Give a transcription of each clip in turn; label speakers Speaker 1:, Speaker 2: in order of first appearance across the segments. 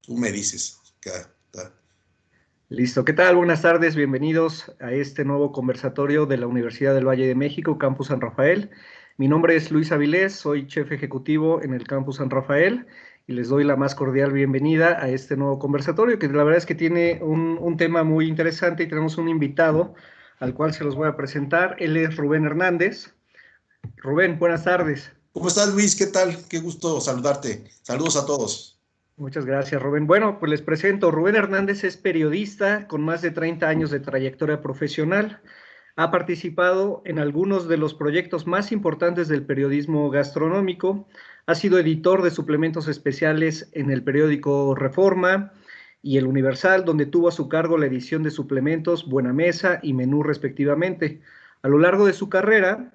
Speaker 1: Tú me dices.
Speaker 2: Listo, ¿qué tal? Buenas tardes, bienvenidos a este nuevo conversatorio de la Universidad del Valle de México, Campus San Rafael. Mi nombre es Luis Avilés, soy chef ejecutivo en el Campus San Rafael y les doy la más cordial bienvenida a este nuevo conversatorio, que la verdad es que tiene un tema muy interesante y tenemos un invitado al cual se los voy a presentar. Él es Rubén Hernández. Rubén, buenas tardes.
Speaker 1: ¿Cómo estás, Luis? ¿Qué tal? Qué gusto saludarte. Saludos a todos.
Speaker 2: Muchas gracias, Rubén. Bueno, pues les presento. Rubén Hernández es periodista con más de 30 años de trayectoria profesional. Ha participado en algunos de los proyectos más importantes del periodismo gastronómico. Ha sido editor de suplementos especiales en el periódico Reforma y El Universal, donde tuvo a su cargo la edición de suplementos Buena Mesa y Menú respectivamente. A lo largo de su carrera,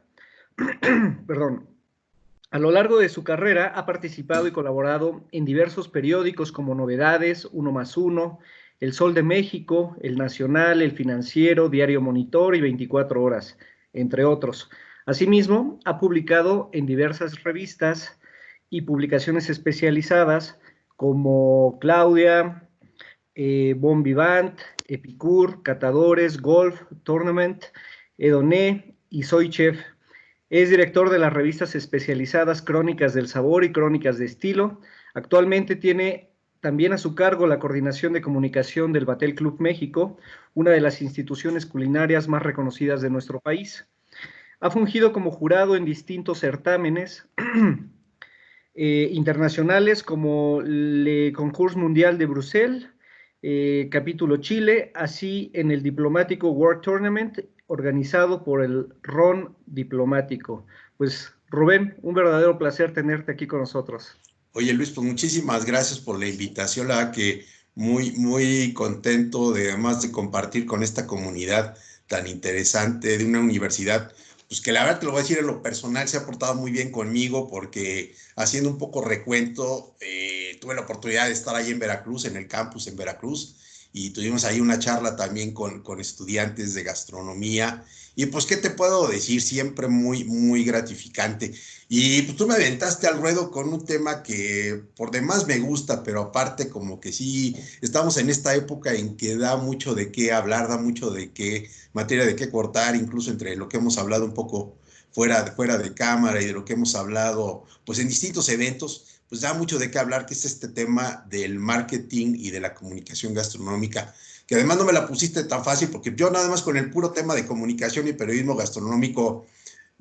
Speaker 2: perdón, a lo largo de su carrera ha participado y colaborado en diversos periódicos como Novedades, Uno más Uno, El Sol de México, El Nacional, El Financiero, Diario Monitor y 24 Horas, entre otros. Asimismo, ha publicado en diversas revistas y publicaciones especializadas como Claudia, Bon Vivant, Epicur, Catadores, Golf, Tournament, Edoné y Soy Chef. Es director de las revistas especializadas Crónicas del Sabor y Crónicas de Estilo. Actualmente tiene también a su cargo la coordinación de comunicación del Batel Club México, una de las instituciones culinarias más reconocidas de nuestro país. Ha fungido como jurado en distintos certámenes internacionales como el Concours Mundial de Bruselas, capítulo Chile, así en el diplomático World Tournament organizado por el RON Diplomático. Pues Rubén, un verdadero placer tenerte aquí con nosotros.
Speaker 1: Oye, Luis, pues muchísimas gracias por la invitación. La verdad que muy contento de además de compartir con esta comunidad tan interesante de una universidad, pues que la verdad te lo voy a decir en lo personal, se ha portado muy bien conmigo porque haciendo un poco recuento, tuve la oportunidad de estar ahí en Veracruz, en el campus en Veracruz, y tuvimos ahí una charla también con estudiantes de gastronomía. Y pues, ¿qué te puedo decir? Siempre muy gratificante. Y pues tú me aventaste al ruedo con un tema que por demás me gusta, pero aparte como que sí, estamos en esta época en que da mucho de qué hablar, da mucho de qué materia de qué cortar, incluso entre lo que hemos hablado un poco fuera de cámara y de lo que hemos hablado pues en distintos eventos, pues da mucho de qué hablar, que es este tema del marketing y de la comunicación gastronómica, que además no me la pusiste tan fácil, porque yo nada más con el puro tema de comunicación y periodismo gastronómico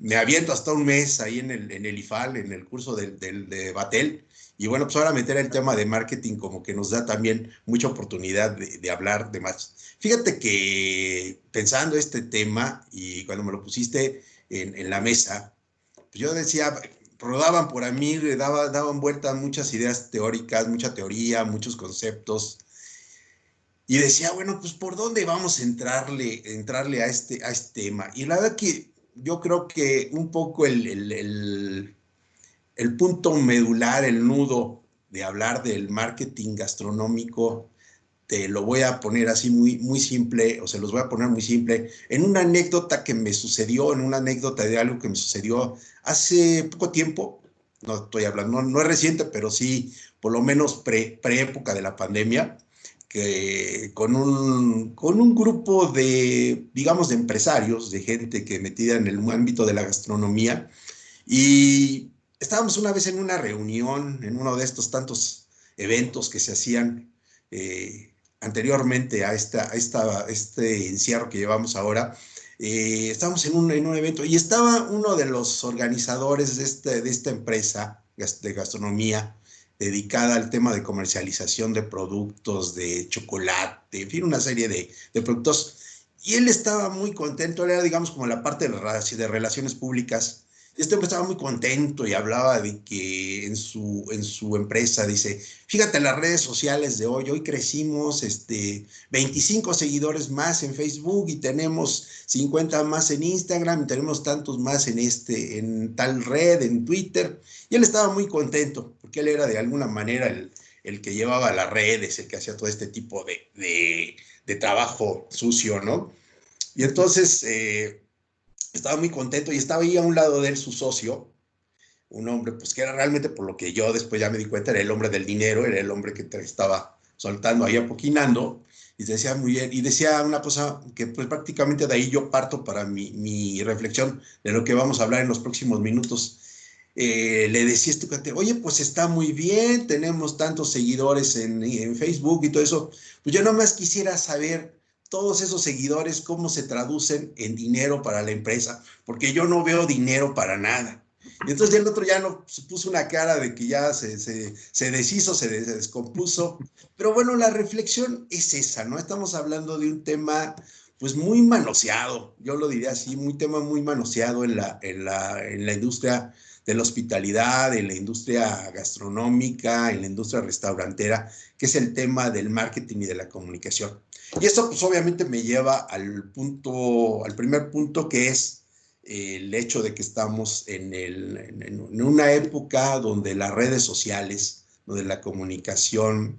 Speaker 1: me aviento hasta un mes ahí en el IFAL, en el curso de Batel. Y bueno, pues ahora meter el tema de marketing como que nos da también mucha oportunidad de hablar de más. Fíjate que pensando este tema y cuando me lo pusiste en la mesa, pues yo decía, rodaban por mí, daban vuelta muchas ideas teóricas, mucha teoría, muchos conceptos. Y decía, bueno, pues ¿por dónde vamos a entrarle a este tema? Y la verdad que yo creo que un poco el punto medular, el nudo de hablar del marketing gastronómico, te lo voy a poner así muy simple, o se los voy a poner muy simple, en una anécdota que me sucedió, en una anécdota de algo que me sucedió hace poco tiempo, no estoy hablando, no es reciente, pero sí, por lo menos pre-época de la pandemia, que con un grupo de, digamos, de empresarios, de gente que metida en el ámbito de la gastronomía, y estábamos una vez en una reunión, en uno de estos tantos eventos que se hacían anteriormente a este encierro que llevamos ahora. Estábamos en un evento y estaba uno de los organizadores de esta empresa de gastronomía dedicada al tema de comercialización de productos, de chocolate, en fin, una serie de productos. Y él estaba muy contento, él era, digamos, como la parte de relaciones públicas. Este hombre estaba muy contento y hablaba de que en su empresa, dice, fíjate en las redes sociales de hoy crecimos 25 seguidores más en Facebook y tenemos 50 más en Instagram y tenemos tantos más en tal red, en Twitter. Y él estaba muy contento porque él era de alguna manera el que llevaba las redes, el que hacía todo este tipo de trabajo sucio, ¿no? Y entonces estaba muy contento y estaba ahí a un lado de él su socio, un hombre pues que era realmente, por lo que yo después ya me di cuenta, era el hombre del dinero, era el hombre que estaba soltando ahí, apoquinando, y decía muy bien, y decía una cosa que pues prácticamente de ahí yo parto para mi reflexión de lo que vamos a hablar en los próximos minutos. Le decía este cuate, oye, pues está muy bien, tenemos tantos seguidores en Facebook y todo eso, pues yo nomás quisiera saber todos esos seguidores, cómo se traducen en dinero para la empresa, porque yo no veo dinero para nada. Y entonces el otro ya no se puso una cara de que ya se deshizo, se descompuso. Pero bueno, la reflexión es esa, ¿no? Estamos hablando de un tema pues muy manoseado, yo lo diría así, un tema muy manoseado en la industria de la hospitalidad, en la industria gastronómica, en la industria restaurantera, que es el tema del marketing y de la comunicación. Y esto pues obviamente me lleva al primer punto, que es el hecho de que estamos en una época donde las redes sociales, donde la comunicación,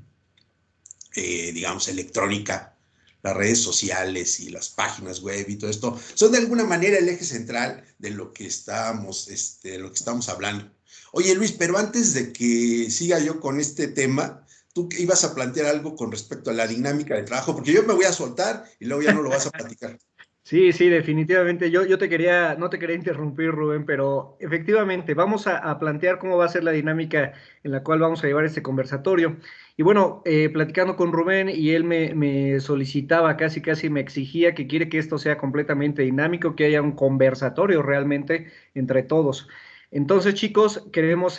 Speaker 1: digamos, electrónica, las redes sociales y las páginas web y todo esto, son de alguna manera el eje central de lo que estamos hablando. Oye, Luis, pero antes de que siga yo con este tema, tú ibas a plantear algo con respecto a la dinámica de trabajo, porque yo me voy a soltar y luego ya no lo vas a platicar.
Speaker 2: Sí, sí, definitivamente. Yo te quería, no te quería interrumpir, Rubén, pero efectivamente vamos a plantear cómo va a ser la dinámica en la cual vamos a llevar este conversatorio. Y bueno, platicando con Rubén y él me solicitaba, casi casi me exigía que quiere que esto sea completamente dinámico, que haya un conversatorio realmente entre todos. Entonces, chicos, queremos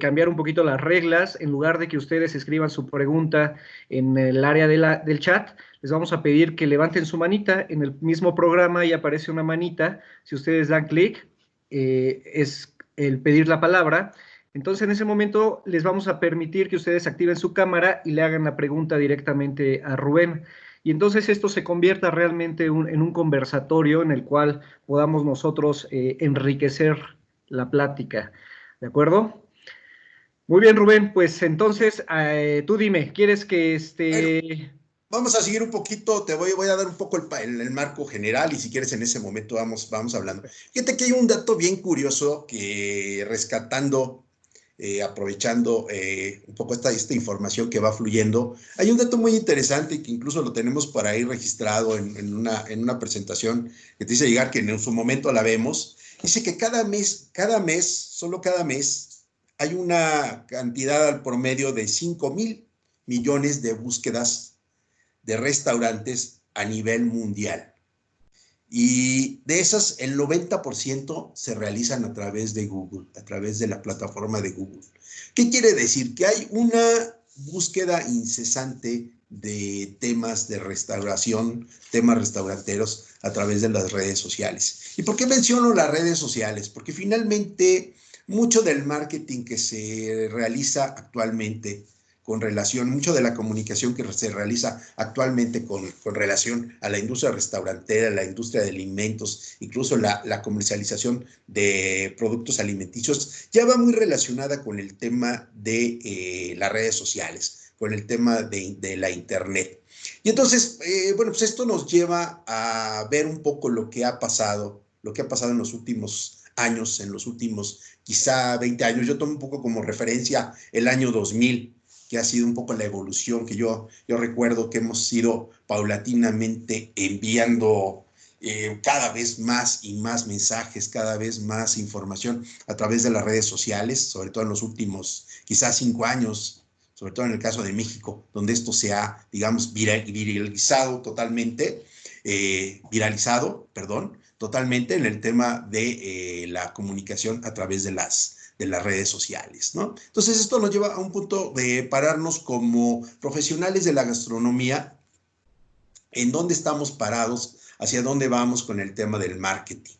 Speaker 2: cambiar un poquito las reglas. En lugar de que ustedes escriban su pregunta en el área del chat, les vamos a pedir que levanten su manita. En el mismo programa y aparece una manita. Si ustedes dan clic, es el pedir la palabra. Entonces, en ese momento les vamos a permitir que ustedes activen su cámara y le hagan la pregunta directamente a Rubén. Y entonces esto se convierta realmente en un conversatorio en el cual podamos nosotros enriquecer la plática. ¿De acuerdo? Muy bien, Rubén. Pues entonces, tú dime, ¿quieres que
Speaker 1: Bueno, vamos a seguir un poquito, voy a dar un poco el marco general y si quieres en ese momento vamos hablando. Fíjate que hay un dato bien curioso que rescatando, aprovechando un poco esta información que va fluyendo, hay un dato muy interesante que incluso lo tenemos por ahí registrado en una presentación que te hice llegar, que en su momento la vemos. Dice que cada mes, solo cada mes, hay una cantidad al promedio de 5,000 millones de búsquedas de restaurantes a nivel mundial. Y de esas, el 90% se realizan a través de Google, a través de la plataforma de Google. ¿Qué quiere decir? Que hay una búsqueda incesante de temas de restauración, temas restauranteros a través de las redes sociales. ¿Y por qué menciono las redes sociales? Porque finalmente mucho del marketing que se realiza actualmente mucho de la comunicación que se realiza actualmente con relación a la industria restaurantera, la industria de alimentos, incluso la comercialización de productos alimenticios, ya va muy relacionada con el tema de las redes sociales, con el tema de la internet. Y entonces, bueno, pues esto nos lleva a ver un poco lo que ha pasado en los últimos años, en los últimos quizá 20 años. Yo tomo un poco como referencia el año 2000, que ha sido un poco la evolución que yo recuerdo que hemos ido paulatinamente enviando cada vez más y más mensajes, cada vez más información a través de las redes sociales, sobre todo en los últimos quizás 5 años, sobre todo en el caso de México, donde esto se ha, digamos, viralizado totalmente, totalmente en el tema de la comunicación a través de las redes sociales, ¿no? Entonces esto nos lleva a un punto de pararnos como profesionales de la gastronomía, en dónde estamos parados, hacia dónde vamos con el tema del marketing.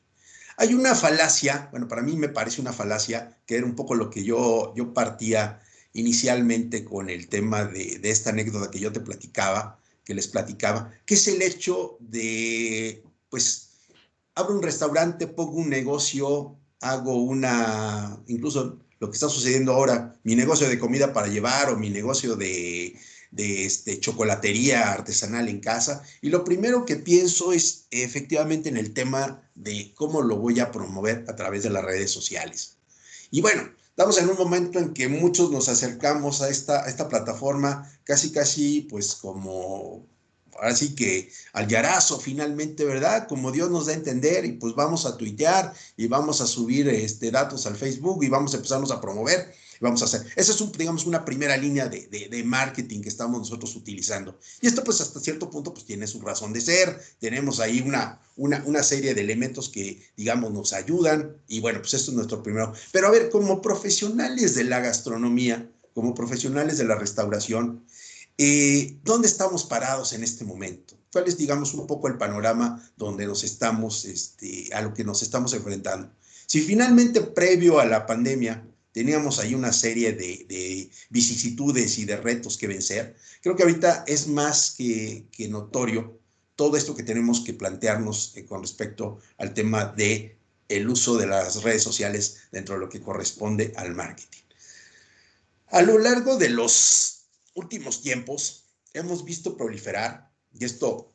Speaker 1: Hay una falacia, bueno, para mí me parece una falacia, que era un poco lo que yo partía inicialmente con el tema de esta anécdota que yo te platicaba, que les platicaba, que es el hecho de, pues, abro un restaurante, pongo un negocio, incluso lo que está sucediendo ahora, mi negocio de comida para llevar o mi negocio de chocolatería artesanal en casa. Y lo primero que pienso es efectivamente en el tema de cómo lo voy a promover a través de las redes sociales. Y bueno, estamos en un momento en que muchos nos acercamos a esta plataforma casi, pues como, ahora sí que al yarazo finalmente, ¿verdad? Como Dios nos da a entender y pues vamos a tuitear y vamos a subir datos al Facebook y vamos a empezarnos a promover. Vamos a hacer, esa es, digamos, una primera línea de marketing que estamos nosotros utilizando. Y esto, pues, hasta cierto punto, pues, tiene su razón de ser. Tenemos ahí una serie de elementos que, digamos, nos ayudan. Y bueno, pues, esto es nuestro primero. Pero, a ver, como profesionales de la gastronomía, como profesionales de la restauración, ¿dónde estamos parados en este momento? ¿Cuál es, digamos, un poco el panorama donde nos estamos, a lo que nos estamos enfrentando? Si finalmente, previo a la pandemia, teníamos ahí una serie de vicisitudes y de retos que vencer, creo que ahorita es más que notorio todo esto que tenemos que plantearnos con respecto al tema de el uso de las redes sociales dentro de lo que corresponde al marketing. A lo largo de los últimos tiempos hemos visto proliferar, y esto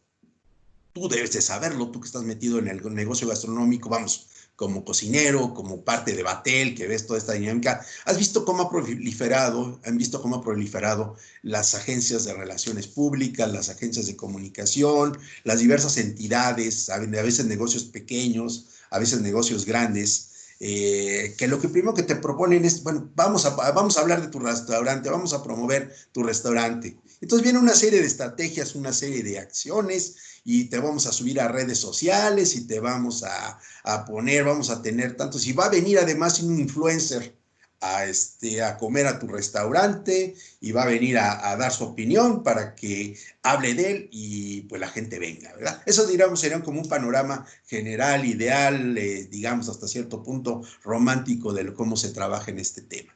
Speaker 1: tú debes de saberlo, tú que estás metido en el negocio gastronómico, vamos, como cocinero, como parte de Batel, que ves toda esta dinámica, has visto cómo han visto cómo ha proliferado las agencias de relaciones públicas, las agencias de comunicación, las diversas entidades, a veces negocios pequeños, a veces negocios grandes, que lo que primero que te proponen es, bueno, vamos a hablar de tu restaurante, vamos a promover tu restaurante. Entonces viene una serie de estrategias, una serie de acciones, y te vamos a subir a redes sociales y te vamos a poner, vamos a tener tantos, y va a venir además un influencer a comer a tu restaurante y va a venir a dar su opinión para que hable de él y pues la gente venga, ¿verdad? Eso, digamos, sería como un panorama general, ideal, digamos, hasta cierto punto romántico de cómo se trabaja en este tema.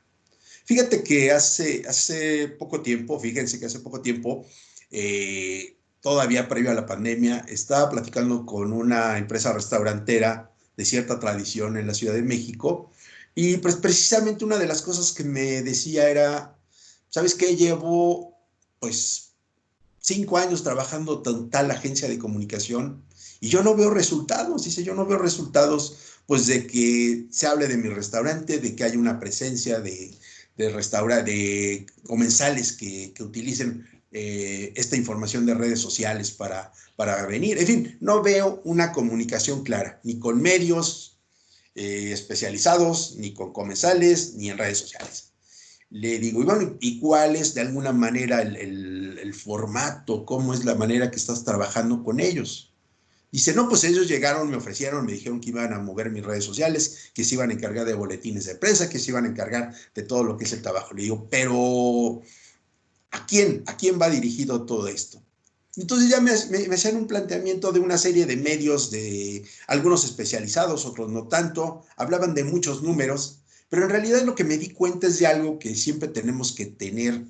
Speaker 1: Fíjate que hace poco tiempo, fíjense que hace poco tiempo, todavía previo a la pandemia, estaba platicando con una empresa restaurantera de cierta tradición en la Ciudad de México y pues precisamente una de las cosas que me decía era, ¿sabes qué? Llevo pues 5 años trabajando en tal agencia de comunicación y yo no veo resultados, dice, yo no veo resultados pues de que se hable de mi restaurante, de que haya una presencia de comensales que utilicen esta información de redes sociales para venir. En fin, no veo una comunicación clara, ni con medios especializados, ni con comensales, ni en redes sociales. Le digo, y bueno, ¿y cuál es de alguna manera el formato? ¿Cómo es la manera que estás trabajando con ellos? Dice, no, pues ellos llegaron, me ofrecieron, me dijeron que iban a mover mis redes sociales, que se iban a encargar de boletines de prensa, que se iban a encargar de todo lo que es el trabajo. Le digo, pero ¿a quién? ¿A quién va dirigido todo esto? Entonces ya me hacían un planteamiento de una serie de medios, de algunos especializados, otros no tanto, hablaban de muchos números, pero en realidad lo que me di cuenta es de algo que siempre tenemos que tener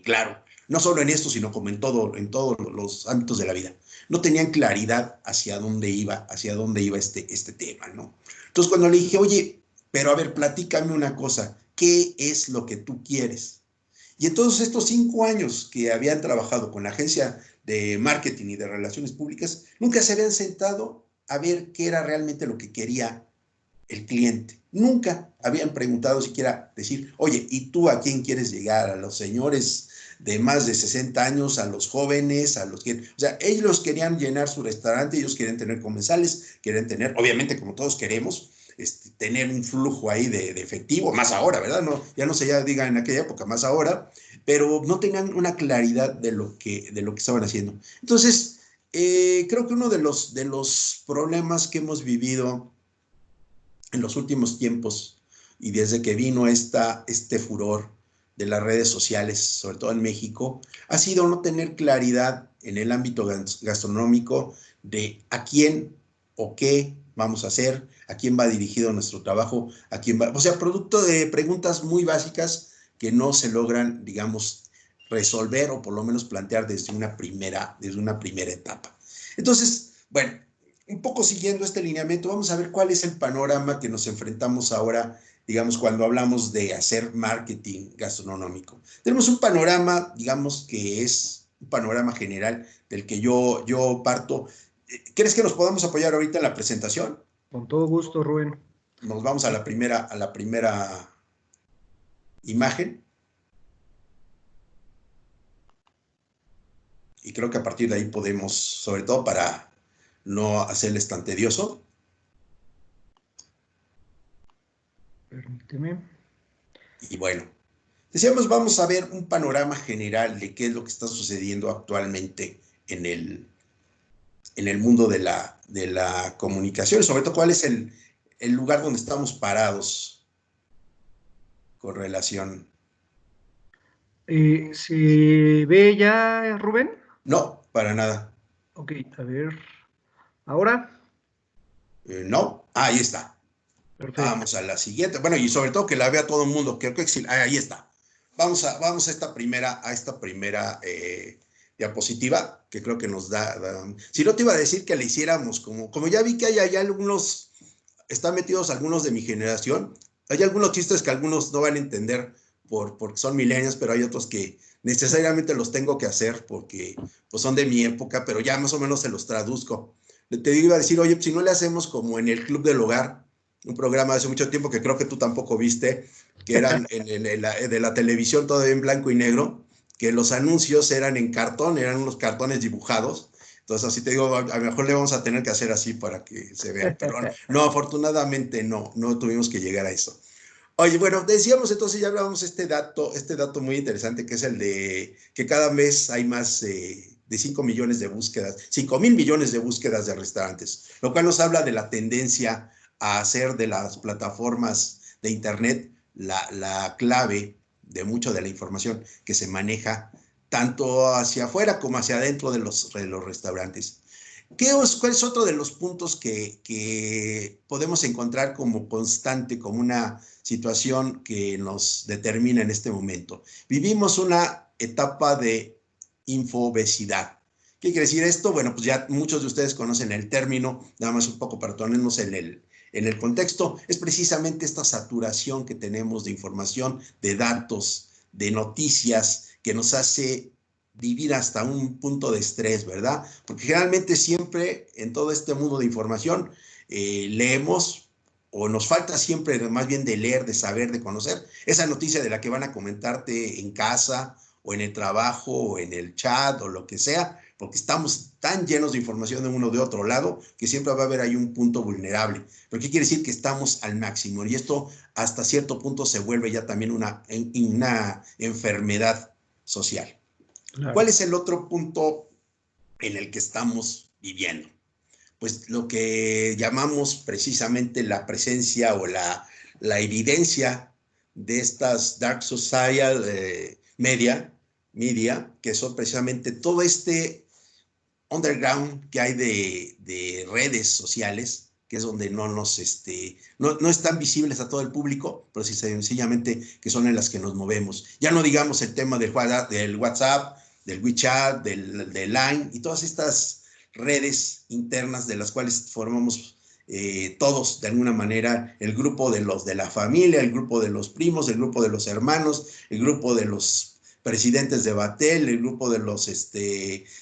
Speaker 1: claro, no solo en esto, sino como en todos los ámbitos de la vida. No tenían claridad hacia dónde iba este tema, ¿no? Entonces cuando le dije, oye, pero a ver, platícame una cosa, ¿qué es lo que tú quieres? Y en todos estos 5 años que habían trabajado con la agencia de marketing y de relaciones públicas, nunca se habían sentado a ver qué era realmente lo que quería el cliente. Nunca habían preguntado siquiera decir, oye, ¿y tú a quién quieres llegar? ¿A los señores de más de 60 años, a los jóvenes, a los que... O sea, ellos querían llenar su restaurante, ellos querían tener comensales, querían tener, obviamente, como todos queremos, tener un flujo ahí de efectivo, más ahora, ¿verdad? No, ya no se ya diga en aquella época, más ahora, pero no tenían una claridad de lo que estaban haciendo. Entonces, creo que uno de los problemas que hemos vivido en los últimos tiempos y desde que vino este furor de las redes sociales, sobre todo en México, ha sido no tener claridad en el ámbito gastronómico de a quién o qué vamos a hacer, a quién va dirigido nuestro trabajo, a quién va, o sea, producto de preguntas muy básicas que no se logran, digamos, resolver o por lo menos plantear desde una primera etapa. Entonces, bueno, un poco siguiendo este lineamiento, vamos a ver cuál es el panorama que nos enfrentamos ahora, digamos, cuando hablamos de hacer marketing gastronómico. Tenemos un panorama, digamos, que es un panorama general del que yo parto. ¿Crees que nos podamos apoyar ahorita en la presentación?
Speaker 2: Con todo gusto, Rubén.
Speaker 1: Nos vamos a la primera imagen. Y creo que a partir de ahí podemos, sobre todo para no hacerles tan tedioso.
Speaker 2: Permíteme.
Speaker 1: Y bueno, decíamos, vamos a ver un panorama general de qué es lo que está sucediendo actualmente en el mundo de la comunicación, sobre todo cuál es el lugar donde estamos parados con relación.
Speaker 2: ¿Se ve ya, Rubén?
Speaker 1: No, para nada.
Speaker 2: Ok, a ver. ¿Ahora?
Speaker 1: No, ahí está.
Speaker 2: Perfecto.
Speaker 1: Vamos a la siguiente. Bueno, y sobre todo que la vea todo el mundo. Creo que ahí está. Vamos a esta primera diapositiva, que creo que nos da. Si no te iba a decir que le hiciéramos, como ya vi que hay algunos, están metidos algunos de mi generación, hay algunos chistes que algunos no van a entender porque son millennials, pero hay otros que necesariamente los tengo que hacer porque pues, son de mi época, pero ya más o menos se los traduzco. Te iba a decir, oye, si no le hacemos como en el Club del Hogar, un programa de hace mucho tiempo que creo que tú tampoco viste, que eran de la televisión todavía en blanco y negro, que los anuncios eran en cartón, eran unos cartones dibujados. Entonces, así te digo, a lo mejor le vamos a tener que hacer así para que se vean. Pero no, afortunadamente no tuvimos que llegar a eso. Oye, bueno, decíamos entonces, ya hablábamos este dato muy interesante, que es el de que cada mes hay más de 5 millones de búsquedas, 5,000 millones de búsquedas de restaurantes, lo cual nos habla de la tendencia a hacer de las plataformas de Internet la clave de mucho de la información que se maneja tanto hacia afuera como hacia adentro de los restaurantes. ¿Cuál es otro de los puntos que podemos encontrar como constante, como una situación que nos determina en este momento? Vivimos una etapa de infobesidad. ¿Qué quiere decir esto? Bueno, pues ya muchos de ustedes conocen el término, nada más un poco para ponernos en el contexto, es precisamente esta saturación que tenemos de información, de datos, de noticias, que nos hace vivir hasta un punto de estrés, ¿verdad? Porque generalmente siempre en todo este mundo de información leemos o nos falta siempre más bien de leer, de saber, de conocer esa noticia de la que van a comentarte en casa o en el trabajo o en el chat o lo que sea, porque estamos tan llenos de información de uno de otro lado que siempre va a haber ahí un punto vulnerable. ¿Pero qué quiere decir? Que estamos al máximo y esto hasta cierto punto se vuelve ya también una enfermedad social. ¿Cuál
Speaker 2: Claro.
Speaker 1: es el otro punto en el que estamos viviendo? Pues lo que llamamos precisamente la presencia o la evidencia de estas dark social media, que son precisamente todo este underground que hay de redes sociales, que es donde no están visibles a todo el público, pero sí sencillamente que son en las que nos movemos. Ya no digamos el tema del WhatsApp, del WeChat, del Line y todas estas redes internas de las cuales formamos todos de alguna manera, el grupo de los de la familia, el grupo de los primos, el grupo de los hermanos, el grupo de los presidentes de Batel, el grupo de los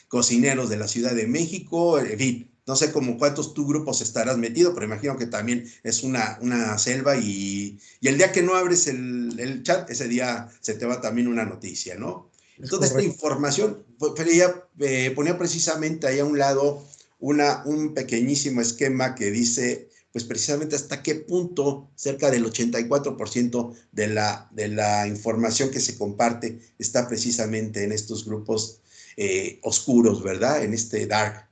Speaker 1: cocineros de la Ciudad de México, en fin, no sé como cuántos tu grupos estarás metido, pero imagino que también es una selva y el día que no abres el chat, ese día se te va también una noticia, ¿no?
Speaker 2: Es
Speaker 1: Toda esta
Speaker 2: correcto.
Speaker 1: información, pero ella ponía precisamente ahí a un lado un pequeñísimo esquema que dice, pues precisamente hasta qué punto cerca del 84% de la información que se comparte está precisamente en estos grupos oscuros, ¿verdad? En este dark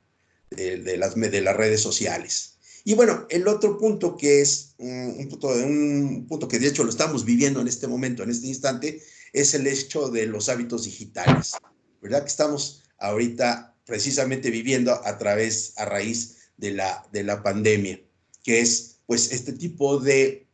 Speaker 1: de las redes sociales. Y bueno, el otro punto que es un punto que de hecho lo estamos viviendo en este momento, en este instante, es el hecho de los hábitos digitales, ¿verdad? Que estamos ahorita precisamente viviendo a raíz de la pandemia, que es pues este tipo de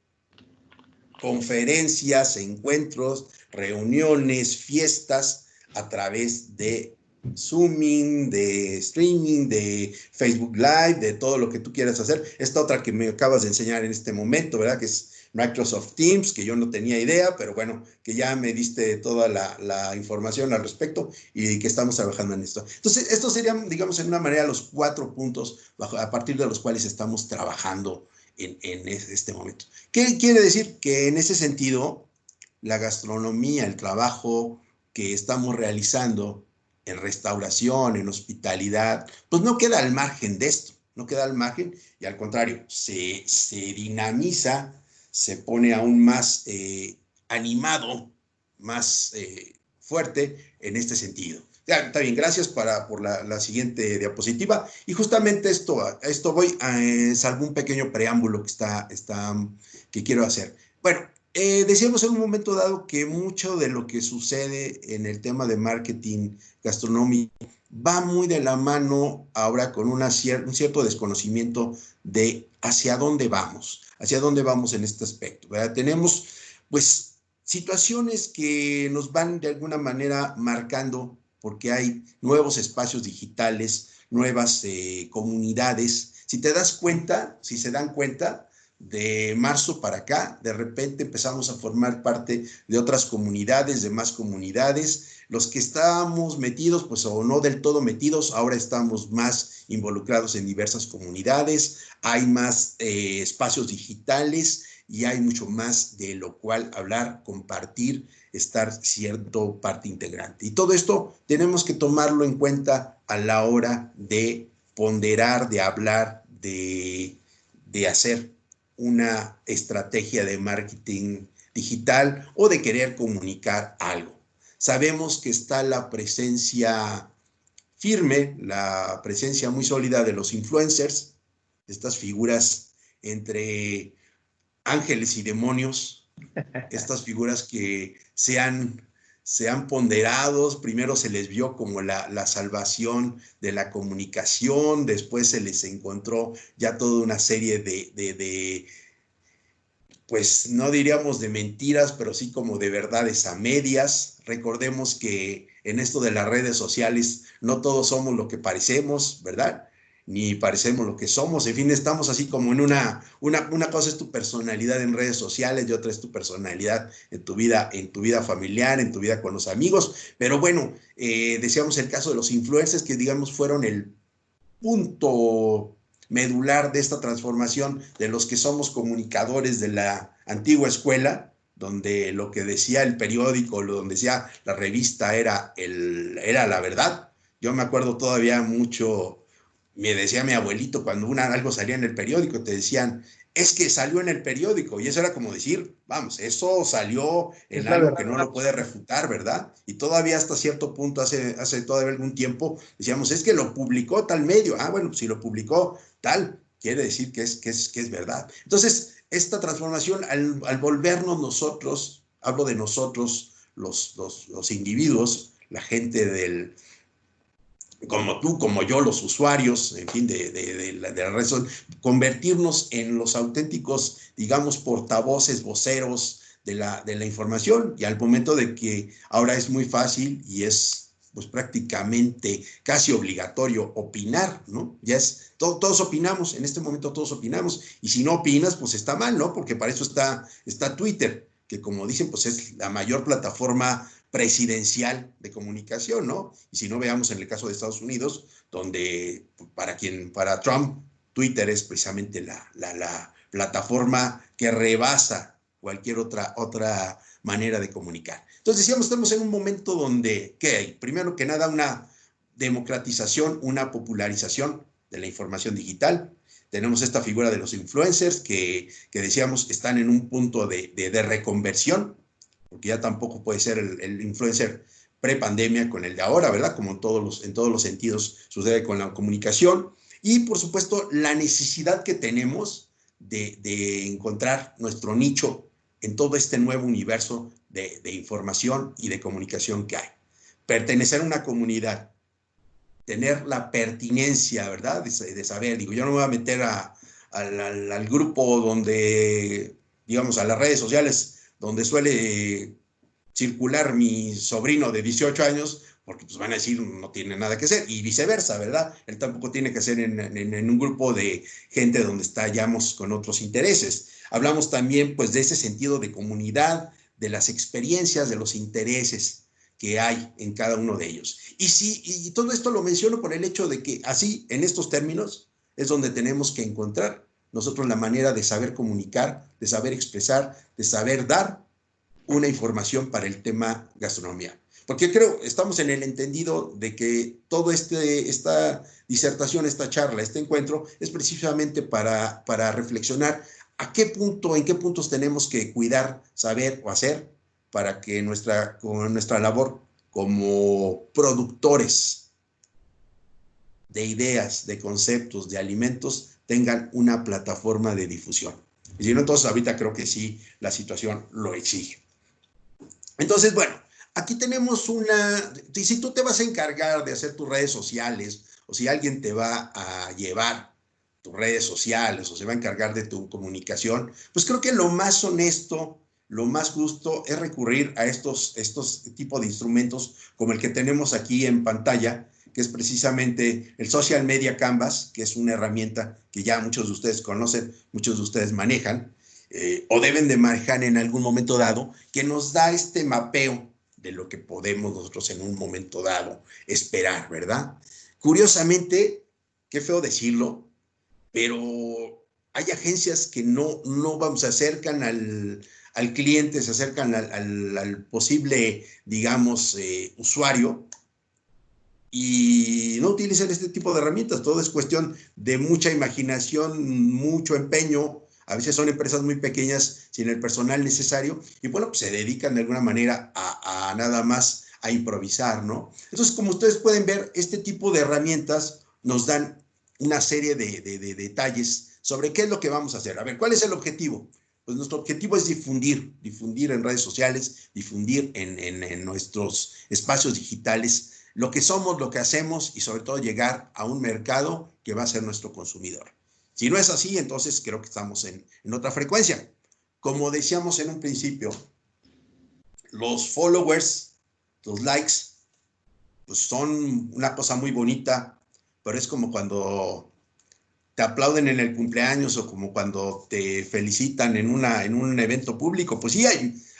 Speaker 1: conferencias, encuentros, reuniones, fiestas a través de Zooming, de streaming, de Facebook Live, de todo lo que tú quieras hacer. Esta otra que me acabas de enseñar en este momento, ¿verdad? Que es Microsoft Teams, que yo no tenía idea, pero bueno, que ya me diste toda la información al respecto y que estamos trabajando en esto. Entonces, estos serían, digamos, en una manera los 4 puntos a partir de los cuales estamos trabajando en este momento. ¿Qué quiere decir? Que en ese sentido, la gastronomía, el trabajo que estamos realizando en restauración, en hospitalidad, pues no queda al margen de esto, no queda al margen y al contrario, se dinamiza, se pone aún más animado, más fuerte en este sentido. Ya, está bien, gracias por la siguiente diapositiva. Y justamente esto voy, salvo un pequeño preámbulo que quiero hacer. Bueno, decíamos en un momento dado que mucho de lo que sucede en el tema de marketing gastronómico va muy de la mano ahora con un cierto desconocimiento de hacia dónde vamos en este aspecto, ¿verdad? Tenemos, pues, situaciones que nos van de alguna manera marcando porque hay nuevos espacios digitales, nuevas comunidades. Si te das cuenta, si se dan cuenta, de marzo para acá, de repente empezamos a formar parte de otras comunidades, de más comunidades. Los que estábamos metidos, pues o no del todo metidos, ahora estamos más involucrados en diversas comunidades, hay más espacios digitales y hay mucho más de lo cual hablar, compartir, estar cierto parte integrante. Y todo esto tenemos que tomarlo en cuenta a la hora de ponderar, de hablar, de hacer una estrategia de marketing digital o de querer comunicar algo. Sabemos que está la presencia firme, la presencia muy sólida de los influencers, estas figuras entre ángeles y demonios, estas figuras que se han ponderado, primero se les vio como la salvación de la comunicación, después se les encontró ya toda una serie pues no diríamos de mentiras, pero sí como de verdades a medias. Recordemos que en esto de las redes sociales no todos somos lo que parecemos, ¿verdad? Ni parecemos lo que somos. En fin, estamos así como en una cosa es tu personalidad en redes sociales y otra es tu personalidad en tu vida familiar, en tu vida con los amigos. Pero bueno, decíamos el caso de los influencers que digamos fueron el punto medular de esta transformación de los que somos comunicadores de la antigua escuela, donde lo que decía el periódico, donde decía la revista era la verdad. Yo me acuerdo todavía mucho, me decía mi abuelito, cuando algo salía en el periódico, te decían, es que salió en el periódico, y eso era como decir, vamos, eso salió
Speaker 2: Es
Speaker 1: en
Speaker 2: la
Speaker 1: algo
Speaker 2: verdad
Speaker 1: que no lo puede
Speaker 2: absoluta.
Speaker 1: refutar, ¿verdad? Y todavía hasta cierto punto, hace todavía algún tiempo, decíamos, es que lo publicó tal medio. Ah, bueno, si lo publicó tal, quiere decir que es verdad. Entonces, esta transformación, al volvernos nosotros, hablo de nosotros, los individuos, la gente como tú, como yo, los usuarios, en fin, de la red social, convertirnos en los auténticos, digamos, portavoces, voceros de la información, y al momento de que ahora es muy fácil y es pues prácticamente casi obligatorio opinar, ¿no? Ya es, todos opinamos, en este momento todos opinamos, y si no opinas, pues está mal, ¿no? Porque para eso está Twitter, que como dicen, pues es la mayor plataforma presidencial de comunicación, ¿no? Y si no, veamos en el caso de Estados Unidos, donde para Trump, Twitter es precisamente la plataforma que rebasa cualquier otra manera de comunicar. Entonces decíamos, estamos en un momento donde, ¿qué hay? Primero que nada, una democratización, una popularización de la información digital. Tenemos esta figura de los influencers que decíamos están en un punto de reconversión, porque ya tampoco puede ser el influencer pre-pandemia con el de ahora, ¿verdad? Como en todos los sentidos sucede con la comunicación. Y por supuesto, la necesidad que tenemos de encontrar nuestro nicho en todo este nuevo universo de información y de comunicación que hay. Pertenecer a una comunidad, tener la pertinencia, ¿verdad? De saber, digo, yo no me voy a meter al grupo donde, digamos, a las redes sociales, donde suele circular mi sobrino de 18 años, porque pues van a decir no tiene nada que hacer, y viceversa, ¿verdad? Él tampoco tiene que hacer en un grupo de gente donde estamos con otros intereses. Hablamos también pues de ese sentido de comunidad, de las experiencias, de los intereses que hay en cada uno de ellos. Y todo esto lo menciono por el hecho de que así, en estos términos, es donde tenemos que encontrar nosotros la manera de saber comunicar, de saber expresar, de saber dar una información para el tema gastronomía. Porque creo, estamos en el entendido de que toda esta disertación, esta charla, este encuentro, es precisamente para reflexionar en qué puntos tenemos que cuidar, saber o hacer para que con nuestra labor como productores de ideas, de conceptos, de alimentos, tengan una plataforma de difusión. Y si no, entonces ahorita creo que sí, la situación lo exige. Entonces, bueno, aquí tenemos si tú te vas a encargar de hacer tus redes sociales, o si alguien te va a llevar tus redes sociales, o se va a encargar de tu comunicación, pues creo que lo más honesto, lo más justo es recurrir a estos tipos de instrumentos como el que tenemos aquí en pantalla, que es precisamente el Social Media Canvas, que es una herramienta que ya muchos de ustedes conocen, muchos de ustedes manejan, o deben de manejar en algún momento dado, que nos da este mapeo de lo que podemos nosotros en un momento dado esperar, ¿verdad? Curiosamente, qué feo decirlo, pero hay agencias que no vamos, se acercan al cliente, se acercan al posible, digamos, usuario, y no utilizan este tipo de herramientas. Todo es cuestión de mucha imaginación, mucho empeño. A veces son empresas muy pequeñas sin el personal necesario y bueno, pues se dedican de alguna manera a nada más a improvisar, ¿no? Entonces, como ustedes pueden ver, este tipo de herramientas nos dan una serie de detalles sobre qué es lo que vamos a hacer. A ver, ¿cuál es el objetivo? Pues nuestro objetivo es difundir en redes sociales, difundir en nuestros espacios digitales lo que somos, lo que hacemos y sobre todo llegar a un mercado que va a ser nuestro consumidor. Si no es así, entonces creo que estamos en otra frecuencia. Como decíamos en un principio, los followers, los likes, pues son una cosa muy bonita, pero es como cuando te aplauden en el cumpleaños o como cuando te felicitan en un evento público. Pues sí,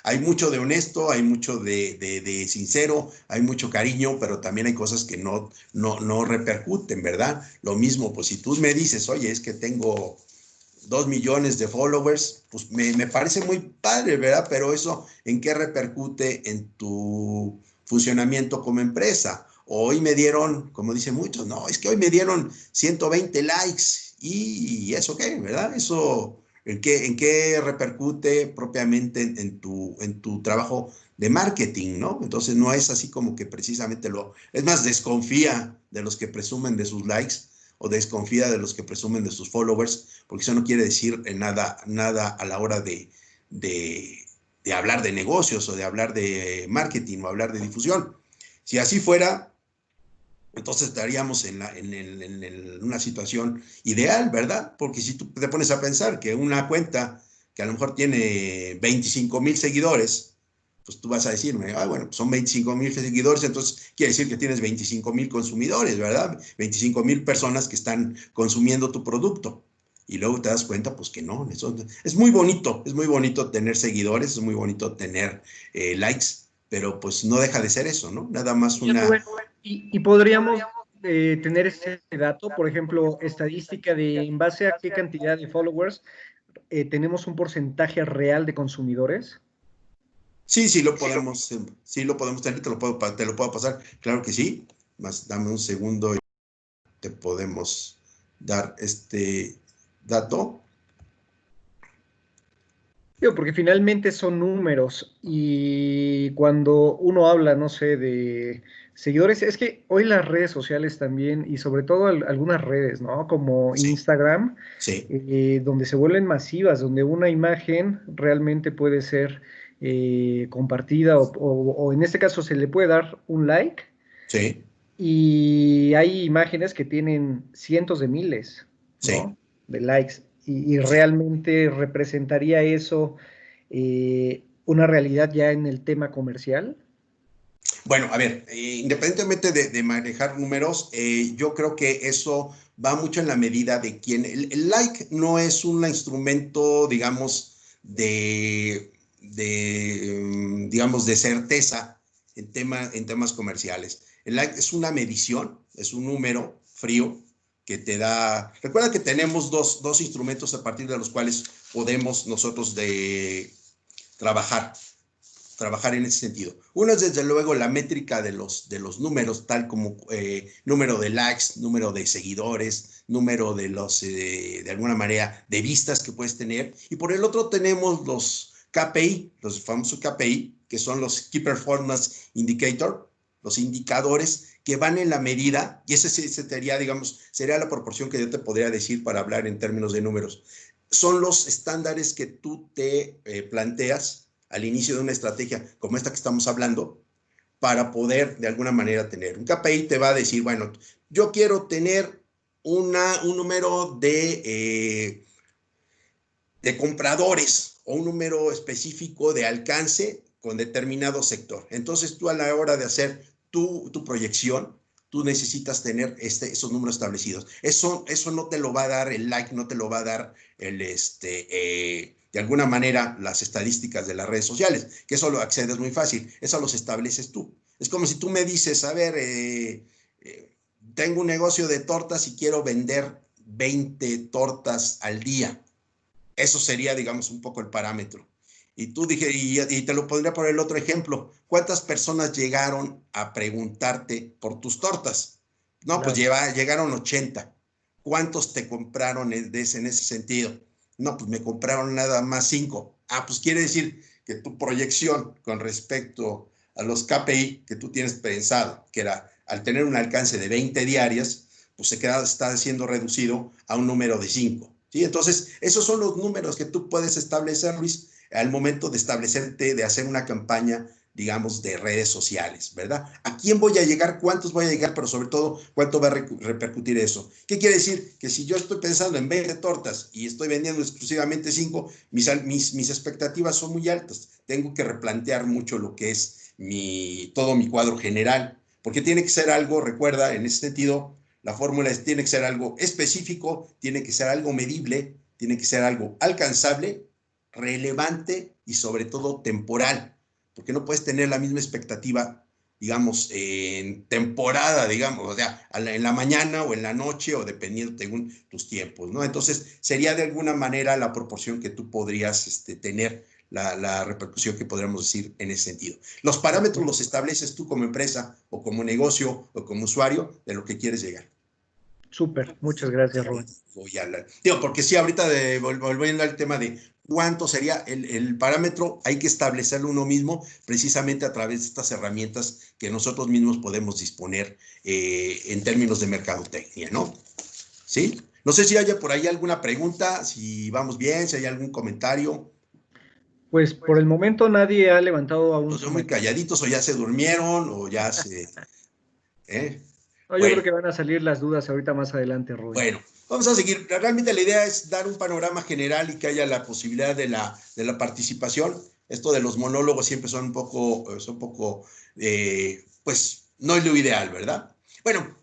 Speaker 1: hay mucho de honesto, hay mucho de sincero, hay mucho cariño, pero también hay cosas que no repercuten, ¿verdad? Lo mismo, pues si tú me dices, oye, es que tengo 2 millones de followers, pues me parece muy padre, ¿verdad? Pero eso, ¿en qué repercute en tu funcionamiento como empresa? Hoy me dieron, como dicen muchos, no, es que hoy me dieron 120 likes. ¿Y eso qué, verdad? Eso, ¿en qué repercute propiamente en tu trabajo de marketing, ¿no? Entonces no es así como que precisamente es más, desconfía de los que presumen de sus likes o desconfía de los que presumen de sus followers, porque eso no quiere decir nada a la hora de hablar de negocios o de hablar de marketing o hablar de difusión. Si así fuera, entonces estaríamos en una situación ideal, ¿verdad? Porque si tú te pones a pensar que una cuenta que a lo mejor tiene 25,000 seguidores, pues tú vas a decirme, bueno, pues son 25,000 seguidores, entonces quiere decir que tienes 25,000 consumidores, ¿verdad? 25,000 personas que están consumiendo tu producto. Y luego te das cuenta, pues que no, es muy bonito tener seguidores, es muy bonito tener likes, pero pues no deja de ser eso, ¿no? Nada más una...
Speaker 2: Y podríamos tener ese dato, por ejemplo, estadística de en base a qué cantidad de followers tenemos un porcentaje real de consumidores.
Speaker 1: Sí lo podemos tener, te lo puedo pasar, claro que sí, más dame un segundo y te podemos dar este dato.
Speaker 2: Porque finalmente son números y cuando uno habla, no sé, de seguidores, es que hoy las redes sociales también y sobre todo algunas redes, ¿no? Como
Speaker 1: Sí,
Speaker 2: Instagram,
Speaker 1: sí,
Speaker 2: donde se vuelven masivas, donde una imagen realmente puede ser compartida o en este caso se le puede dar un like
Speaker 1: sí,
Speaker 2: y hay imágenes que tienen cientos de miles,
Speaker 1: sí,
Speaker 2: ¿no? De likes. Y
Speaker 1: sí.
Speaker 2: realmente representaría eso una realidad ya en el tema comercial.
Speaker 1: Bueno, a ver, independientemente de manejar números, yo creo que eso va mucho en la medida de quién. El like no es un instrumento, digamos, digamos, de certeza en temas comerciales. El like es una medición, es un número frío que te da. Recuerda que tenemos dos instrumentos a partir de los cuales podemos nosotros trabajar. trabajar en ese sentido. Uno es desde luego la métrica de los números, tal como número de likes, número de seguidores, número de de alguna manera, de vistas que puedes tener. Y por el otro tenemos los KPI, los famosos KPI, que son los Key Performance Indicator, los indicadores que van en la medida, y ese sería, digamos, sería la proporción que yo te podría decir para hablar en términos de números. Son los estándares que tú te planteas al inicio de una estrategia como esta que estamos hablando, para poder de alguna manera tener. Un KPI te va a decir, bueno, yo quiero tener un número de compradores o un número específico de alcance con determinado sector. Entonces tú a la hora de hacer tu proyección, tú necesitas tener esos números establecidos. Eso no te lo va a dar el like, no te lo va a dar de alguna manera las estadísticas de las redes sociales, que eso lo accedes muy fácil, eso los estableces tú. Es como si tú me dices, a ver, tengo un negocio de tortas y quiero vender 20 tortas al día. Eso sería, digamos, un poco el parámetro. Y tú dije, y te lo pondría por el otro ejemplo. ¿Cuántas personas llegaron a preguntarte por tus tortas? No, pues llegaron 80. ¿Cuántos te compraron en ese sentido? No, pues me compraron nada más 5. Ah, pues quiere decir que tu proyección con respecto a los KPI que tú tienes pensado, que era al tener un alcance de 20 diarias, pues está siendo reducido a un número de 5. ¿Sí? Entonces, esos son los números que tú puedes establecer, Luis, al momento de establecerte, de hacer una campaña, digamos, de redes sociales, ¿verdad? ¿A quién voy a llegar? ¿Cuántos voy a llegar? Pero sobre todo, ¿cuánto va a repercutir eso? ¿Qué quiere decir? Que si yo estoy pensando en 20 tortas y estoy vendiendo exclusivamente 5, mis expectativas son muy altas. Tengo que replantear mucho lo que es todo mi cuadro general, porque tiene que ser algo, recuerda, en ese sentido, la fórmula tiene que ser algo específico, tiene que ser algo medible, tiene que ser algo alcanzable, relevante y sobre todo temporal, porque no puedes tener la misma expectativa, digamos, en temporada, digamos, o sea, en la mañana o en la noche o dependiendo según tus tiempos, ¿no? Entonces, sería de alguna manera la proporción que tú podrías tener, la repercusión que podríamos decir en ese sentido. Los parámetros los estableces tú como empresa o como negocio o como usuario de lo que quieres llegar.
Speaker 2: Súper, muchas gracias, Rubén.
Speaker 1: Digo, porque sí, ahorita volviendo al tema de cuánto sería el parámetro, hay que establecerlo uno mismo precisamente a través de estas herramientas que nosotros mismos podemos disponer en términos de mercadotecnia, ¿no? ¿Sí? No sé si haya por ahí alguna pregunta, si vamos bien, si hay algún comentario.
Speaker 2: Pues por el momento nadie ha levantado aún
Speaker 1: Los
Speaker 2: su
Speaker 1: veo muy
Speaker 2: mano.
Speaker 1: calladitos o ya se durmieron o ya se...
Speaker 2: No, yo creo que van a salir las dudas ahorita más adelante, Rubén.
Speaker 1: Bueno, vamos a seguir. Realmente la idea es dar un panorama general y que haya la posibilidad de la participación. Esto de los monólogos siempre son un poco, pues, no es lo ideal, ¿verdad? Bueno,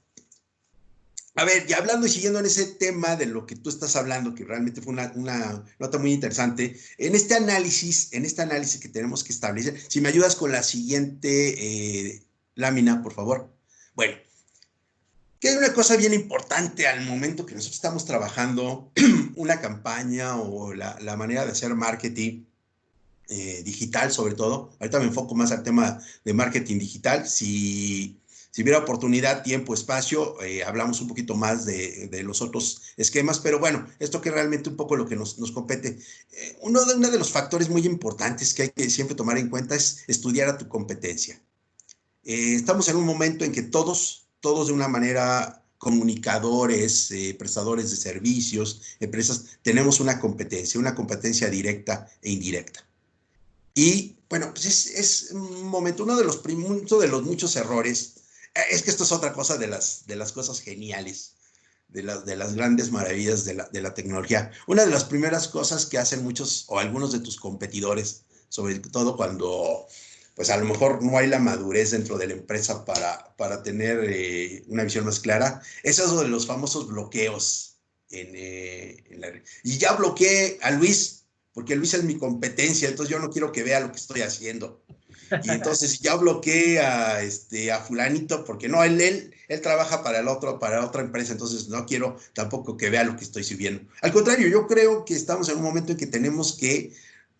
Speaker 1: a ver, ya hablando y siguiendo en ese tema de lo que tú estás hablando, que realmente fue una nota muy interesante, en este análisis que tenemos que establecer, si me ayudas con la siguiente lámina, por favor. Bueno, que hay una cosa bien importante al momento que nosotros estamos trabajando una campaña o la manera de hacer marketing digital, sobre todo. Ahorita me enfoco más al tema de marketing digital. Si hubiera oportunidad, tiempo, espacio, hablamos un poquito más de los otros esquemas, pero bueno, esto que realmente un poco lo que nos compete. Uno de los factores muy importantes que hay que siempre tomar en cuenta es estudiar a tu competencia. Estamos en un momento en que todos de una manera, comunicadores, prestadores de servicios, empresas, tenemos una competencia directa e indirecta. Y bueno, pues es un momento, uno de los muchos errores, es que esto es otra cosa de las cosas geniales, de las grandes maravillas de la tecnología. Una de las primeras cosas que hacen muchos o algunos de tus competidores, sobre todo cuando pues a lo mejor no hay la madurez dentro de la empresa para tener una visión más clara, es eso de los famosos bloqueos en la red. Y ya bloqueé a Luis, porque Luis es mi competencia, entonces yo no quiero que vea lo que estoy haciendo. Y entonces ya bloqueé a fulanito, porque no, él trabaja para otra empresa, entonces no quiero tampoco que vea lo que estoy subiendo. Al contrario, yo creo que estamos en un momento en que tenemos que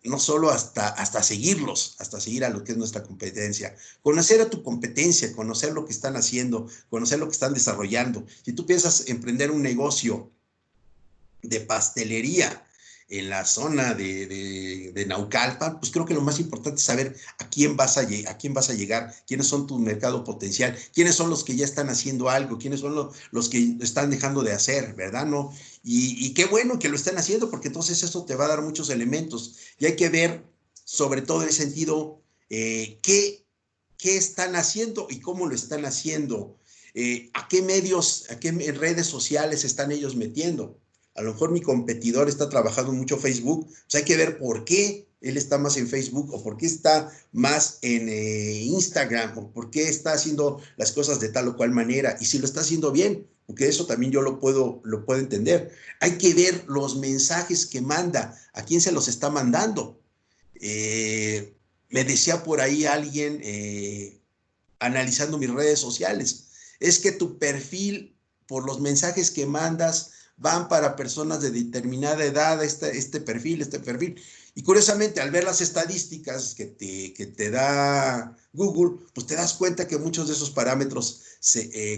Speaker 1: no solo hasta seguirlos, hasta seguir a lo que es nuestra competencia. Conocer a tu competencia, conocer lo que están haciendo, conocer lo que están desarrollando. Si tú piensas emprender un negocio de pastelería en la zona de Naucalpan, pues creo que lo más importante es saber a quién vas a llegar, quiénes son tu mercado potencial, quiénes son los que ya están haciendo algo, quiénes son los que están dejando de hacer, ¿verdad? ¿No? Y qué bueno que lo están haciendo, porque entonces eso te va a dar muchos elementos. Y hay que ver, sobre todo en el sentido, qué están haciendo y cómo lo están haciendo, a qué medios, a qué redes sociales están ellos metiendo. A lo mejor mi competidor está trabajando mucho Facebook, pues hay que ver por qué él está más en Facebook, o por qué está más en Instagram, o por qué está haciendo las cosas de tal o cual manera, y si lo está haciendo bien, porque eso también yo lo puedo entender. Hay que ver los mensajes que manda, a quién se los está mandando. Me decía por ahí alguien, analizando mis redes sociales, es que tu perfil, por los mensajes que mandas, van para personas de determinada edad, este perfil. Y curiosamente, al ver las estadísticas que te da Google, pues te das cuenta que muchos de esos parámetros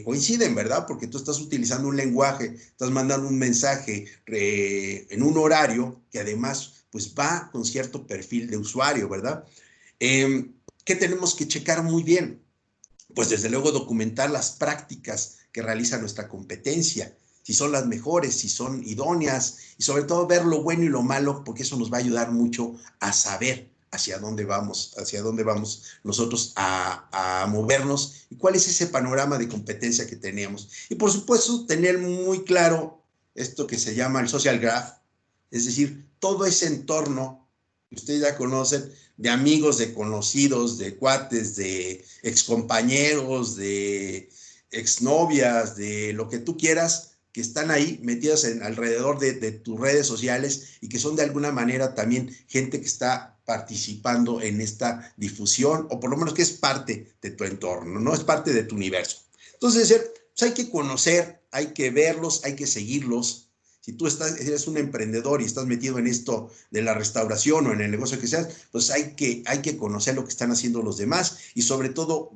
Speaker 1: coinciden, ¿verdad? Porque tú estás utilizando un lenguaje, estás mandando un mensaje en un horario que además pues va con cierto perfil de usuario, ¿verdad? ¿Qué tenemos que checar muy bien? Pues desde luego documentar las prácticas que realiza nuestra competencia, si son las mejores, si son idóneas, y sobre todo ver lo bueno y lo malo, porque eso nos va a ayudar mucho a saber hacia dónde vamos nosotros a movernos, y cuál es ese panorama de competencia que tenemos. Y por supuesto, tener muy claro esto que se llama el social graph, es decir, todo ese entorno que ustedes ya conocen, de amigos, de conocidos, de cuates, de excompañeros, de exnovias, de lo que tú quieras, que están ahí metidas alrededor de tus redes sociales, y que son de alguna manera también gente que está participando en esta difusión, o por lo menos que es parte de tu entorno, no es parte de tu universo. Entonces, pues hay que conocer, hay que verlos, hay que seguirlos. Si tú eres un emprendedor y estás metido en esto de la restauración o en el negocio que seas, pues hay que conocer lo que están haciendo los demás, y sobre todo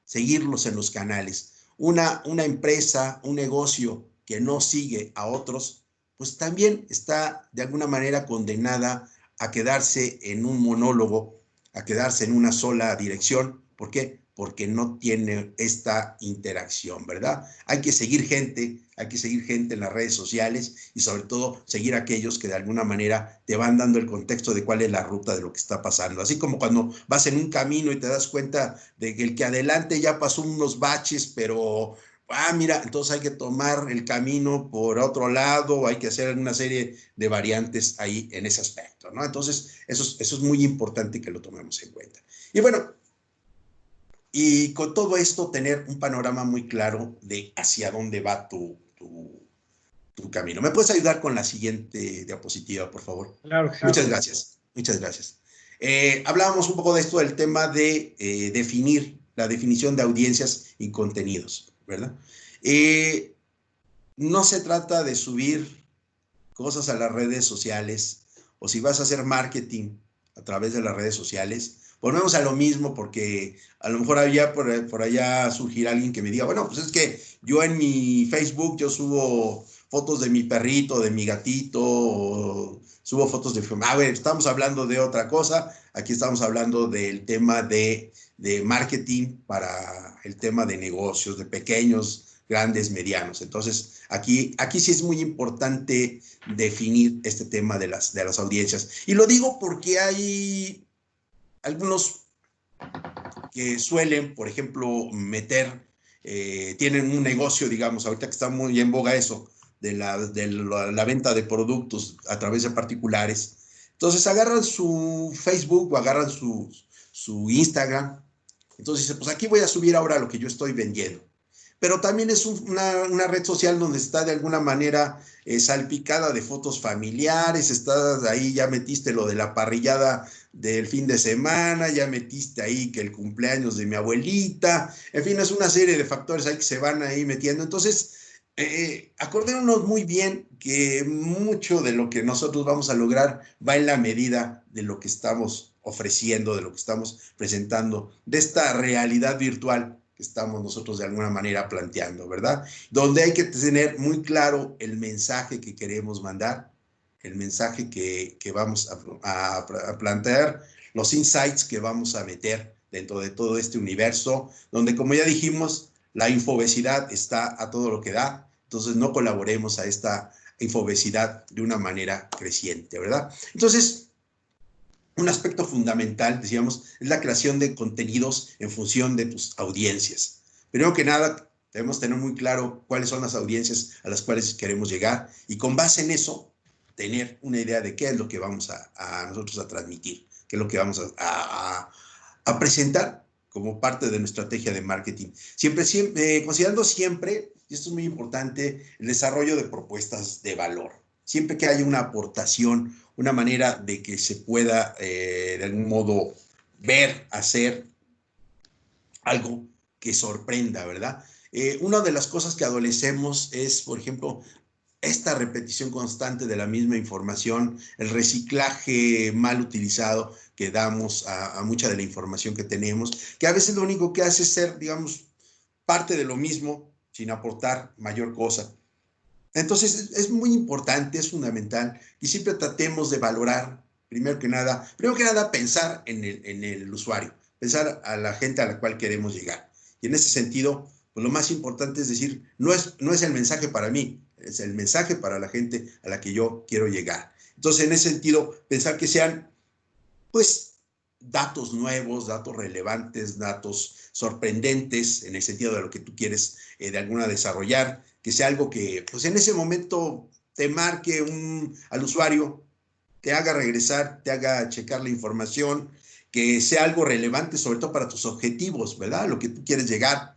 Speaker 1: seguirlos en los canales. Una empresa, un negocio que no sigue a otros, pues también está de alguna manera condenada a quedarse en un monólogo, a quedarse en una sola dirección. ¿Por qué? Porque no tiene esta interacción, ¿verdad? Hay que seguir gente en las redes sociales, y sobre todo seguir a aquellos que de alguna manera te van dando el contexto de cuál es la ruta de lo que está pasando. Así como cuando vas en un camino y te das cuenta de que el que adelante ya pasó unos baches, pero mira, entonces hay que tomar el camino por otro lado, hay que hacer una serie de variantes ahí en ese aspecto, ¿no? Entonces, eso es muy importante que lo tomemos en cuenta. Y bueno, y con todo esto, tener un panorama muy claro de hacia dónde va tu camino. ¿Me puedes ayudar con la siguiente diapositiva, por favor?
Speaker 2: Claro que sí.
Speaker 1: Muchas gracias. Muchas gracias. Hablábamos un poco de esto, del tema de definir, la definición de audiencias y contenidos, ¿verdad? No se trata de subir cosas a las redes sociales, o si vas a hacer marketing a través de las redes sociales, volvemos a lo mismo, porque a lo mejor por allá surgirá alguien que me diga, bueno, pues es que yo en mi Facebook yo subo fotos de mi perrito, de mi gatito, subo fotos de... A ver, estamos hablando de otra cosa, aquí estamos hablando del tema de marketing para el tema de negocios, de pequeños, grandes, medianos. Entonces, aquí sí es muy importante definir este tema de las audiencias. Y lo digo porque hay algunos que suelen, por ejemplo, tienen un negocio, digamos, ahorita que está muy en boga eso, de la venta de productos a través de particulares. Entonces agarran su Facebook o agarran su Instagram. Entonces dicen, pues aquí voy a subir ahora lo que yo estoy vendiendo. Pero también es una red social donde está de alguna manera salpicada de fotos familiares, estás ahí, ya metiste lo de la parrillada del fin de semana, ya metiste ahí que el cumpleaños de mi abuelita, en fin, es una serie de factores ahí que se van ahí metiendo. Entonces, acordémonos muy bien que mucho de lo que nosotros vamos a lograr va en la medida de lo que estamos ofreciendo, de lo que estamos presentando, de esta realidad virtual que estamos nosotros de alguna manera planteando, ¿verdad? Donde hay que tener muy claro el mensaje que queremos mandar, el mensaje que vamos a plantear, los insights que vamos a meter dentro de todo este universo, donde, como ya dijimos, la infobesidad está a todo lo que da. Entonces no colaboremos a esta infobesidad de una manera creciente, ¿verdad? Entonces, un aspecto fundamental, decíamos, es la creación de contenidos en función de tus audiencias. Primero que nada, debemos tener muy claro cuáles son las audiencias a las cuales queremos llegar y con base en eso, tener una idea de qué es lo que vamos a nosotros a transmitir, qué es lo que vamos a presentar como parte de nuestra estrategia de marketing. Siempre, considerando siempre, y esto es muy importante, el desarrollo de propuestas de valor. Siempre que haya una aportación, una manera de que se pueda de algún modo ver, hacer algo que sorprenda, ¿verdad? Una de las cosas que adolecemos es, por ejemplo, esta repetición constante de la misma información, el reciclaje mal utilizado que damos a mucha de la información que tenemos, que a veces lo único que hace es ser, digamos, parte de lo mismo sin aportar mayor cosa. Entonces, es muy importante, es fundamental, y siempre tratemos de valorar, primero que nada, pensar en el usuario, pensar a la gente a la cual queremos llegar. Y en ese sentido, pues lo más importante es decir, no es el mensaje para mí, es el mensaje para la gente a la que yo quiero llegar. Entonces, en ese sentido, pensar que sean, pues, datos nuevos, datos relevantes, datos sorprendentes en el sentido de lo que tú quieres de alguna desarrollar, que sea algo que pues en ese momento te marque al usuario, te haga regresar, te haga checar la información, que sea algo relevante sobre todo para tus objetivos, ¿verdad? Lo que tú quieres llegar.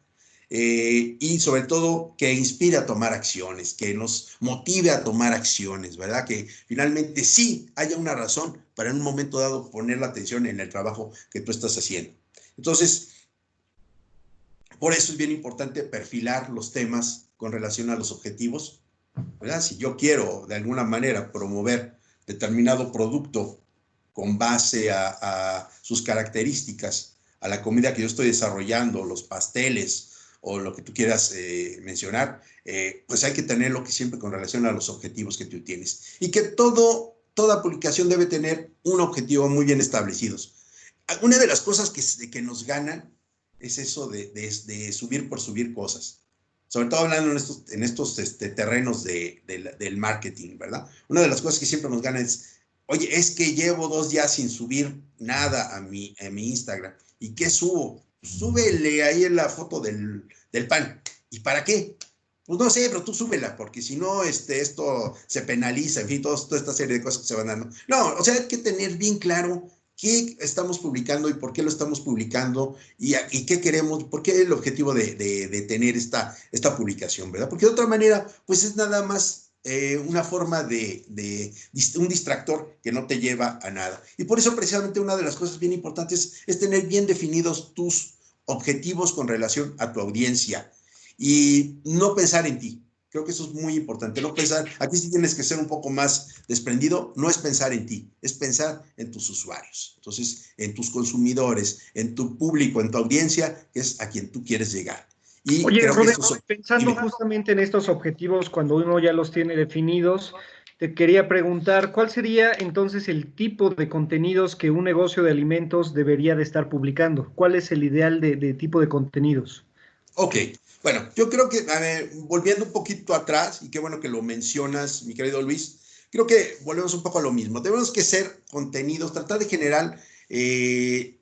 Speaker 1: Y sobre todo que inspire a tomar acciones, que nos motive a tomar acciones, ¿verdad? Que finalmente sí haya una razón para en un momento dado poner la atención en el trabajo que tú estás haciendo. Entonces, por eso es bien importante perfilar los temas con relación a los objetivos, ¿verdad? Si yo quiero de alguna manera promover determinado producto con base a sus características, a la comida que yo estoy desarrollando, los pasteles o lo que tú quieras mencionar, pues hay que tenerlo que siempre con relación a los objetivos que tú tienes. Y que toda publicación debe tener un objetivo muy bien establecidos. Una de las cosas que nos ganan es eso de subir por subir cosas. Sobre todo hablando en estos terrenos del marketing, ¿verdad? Una de las cosas que siempre nos gana es, oye, es que llevo 2 días sin subir nada a mi Instagram. ¿Y qué subo? Pues súbele ahí en la foto del pan. ¿Y para qué? Pues no sé, pero tú súbela, porque si no, esto se penaliza, en fin, toda esta serie de cosas que se van dando. No, o sea, hay que tener bien claro qué estamos publicando y por qué lo estamos publicando y qué queremos, por qué el objetivo de tener esta publicación, ¿verdad? Porque de otra manera, pues es nada más una forma un distractor que no te lleva a nada. Y por eso precisamente una de las cosas bien importantes es tener bien definidos tus objetivos con relación a tu audiencia y no pensar en ti. Creo que eso es muy importante, no pensar, aquí sí tienes que ser un poco más desprendido, no es pensar en ti, es pensar en tus usuarios, entonces en tus consumidores, en tu público, en tu audiencia, que es a quien tú quieres llegar. Y
Speaker 2: Oye,
Speaker 1: creo que
Speaker 2: Rubén,
Speaker 1: eso
Speaker 2: pensando justamente en estos objetivos, cuando uno ya los tiene definidos, te quería preguntar, ¿cuál sería entonces el tipo de contenidos que un negocio de alimentos debería de estar publicando? ¿Cuál es el ideal de tipo de contenidos?
Speaker 1: Ok, bueno, yo creo que, a ver, volviendo un poquito atrás, y qué bueno que lo mencionas, mi querido Luis, creo que volvemos un poco a lo mismo. Tenemos que ser contenidos, tratar de generar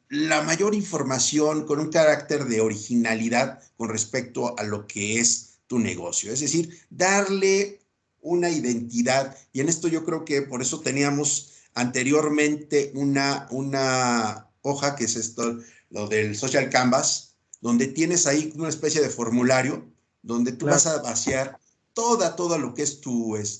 Speaker 1: la mayor información con un carácter de originalidad con respecto a lo que es tu negocio. Es decir, darle una identidad, y en esto yo creo que por eso teníamos anteriormente una hoja que es esto, lo del Social Canvas, donde tienes ahí una especie de formulario donde tú
Speaker 2: Claro.
Speaker 1: vas a vaciar todo lo que es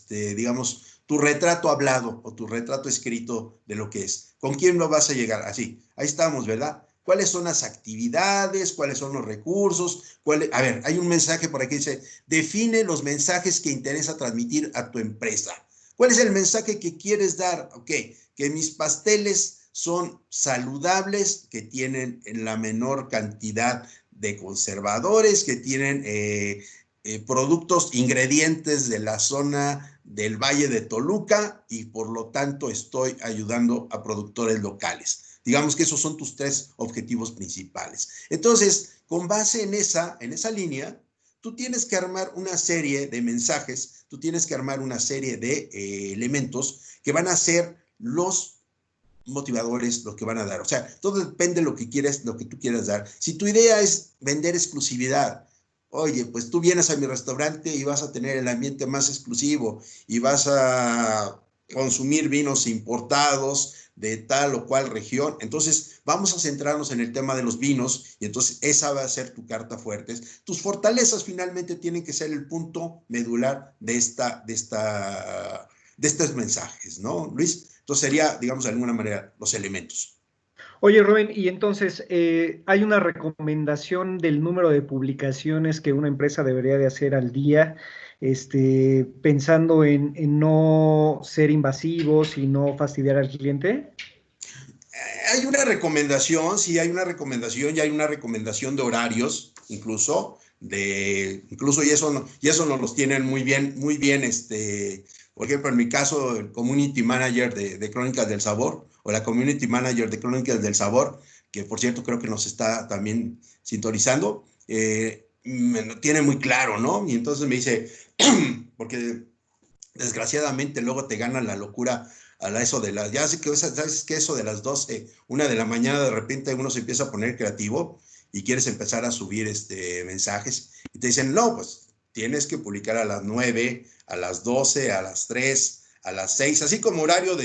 Speaker 1: digamos, tu retrato hablado o tu retrato escrito de lo que es. ¿Con quién lo vas a llegar? Así, ahí estamos, ¿verdad? cuáles son las actividades, cuáles son los recursos, a ver, hay un mensaje por aquí que dice, define los mensajes que interesa transmitir a tu empresa. ¿Cuál es el mensaje que quieres dar? Ok, que mis pasteles son saludables, que tienen la menor cantidad de conservadores, que tienen productos, ingredientes de la zona del Valle de Toluca y por lo tanto estoy ayudando a productores locales. Digamos que esos son tus 3 objetivos principales. Entonces, con base en esa línea, tú tienes que armar una serie de mensajes, tú tienes que armar una serie de elementos que van a ser los motivadores, lo que van a dar. O sea, todo depende de lo que quieras, lo que tú quieras dar. Si tu idea es vender exclusividad, oye, pues tú vienes a mi restaurante y vas a tener el ambiente más exclusivo y vas a consumir vinos importados de tal o cual región. Entonces, vamos a centrarnos en el tema de los vinos y entonces esa va a ser tu carta fuerte. Tus fortalezas finalmente tienen que ser el punto medular de estos mensajes, ¿no, Luis? Entonces sería, digamos, de alguna manera, los elementos.
Speaker 2: Oye, Rubén, y entonces, ¿hay una recomendación del número de publicaciones que una empresa debería de hacer al día, pensando en no ser invasivos y no fastidiar al cliente?
Speaker 1: Hay una recomendación, sí, hay una recomendación, y hay una recomendación de horarios, incluso, y eso nos los tienen muy bien, por ejemplo, en mi caso, el Community Manager de Crónicas del Sabor, o la Community Manager de Crónicas del Sabor, que por cierto creo que nos está también sintonizando, me lo tiene muy claro, ¿no? Y entonces me dice, porque desgraciadamente luego te gana la locura a eso de las, ya sé que sabes que eso de las 12, 1 de la mañana, de repente uno se empieza a poner creativo y quieres empezar a subir mensajes y te dicen, no, pues tienes que publicar a las 9, a las 12, a las 3, a las 6, así como horario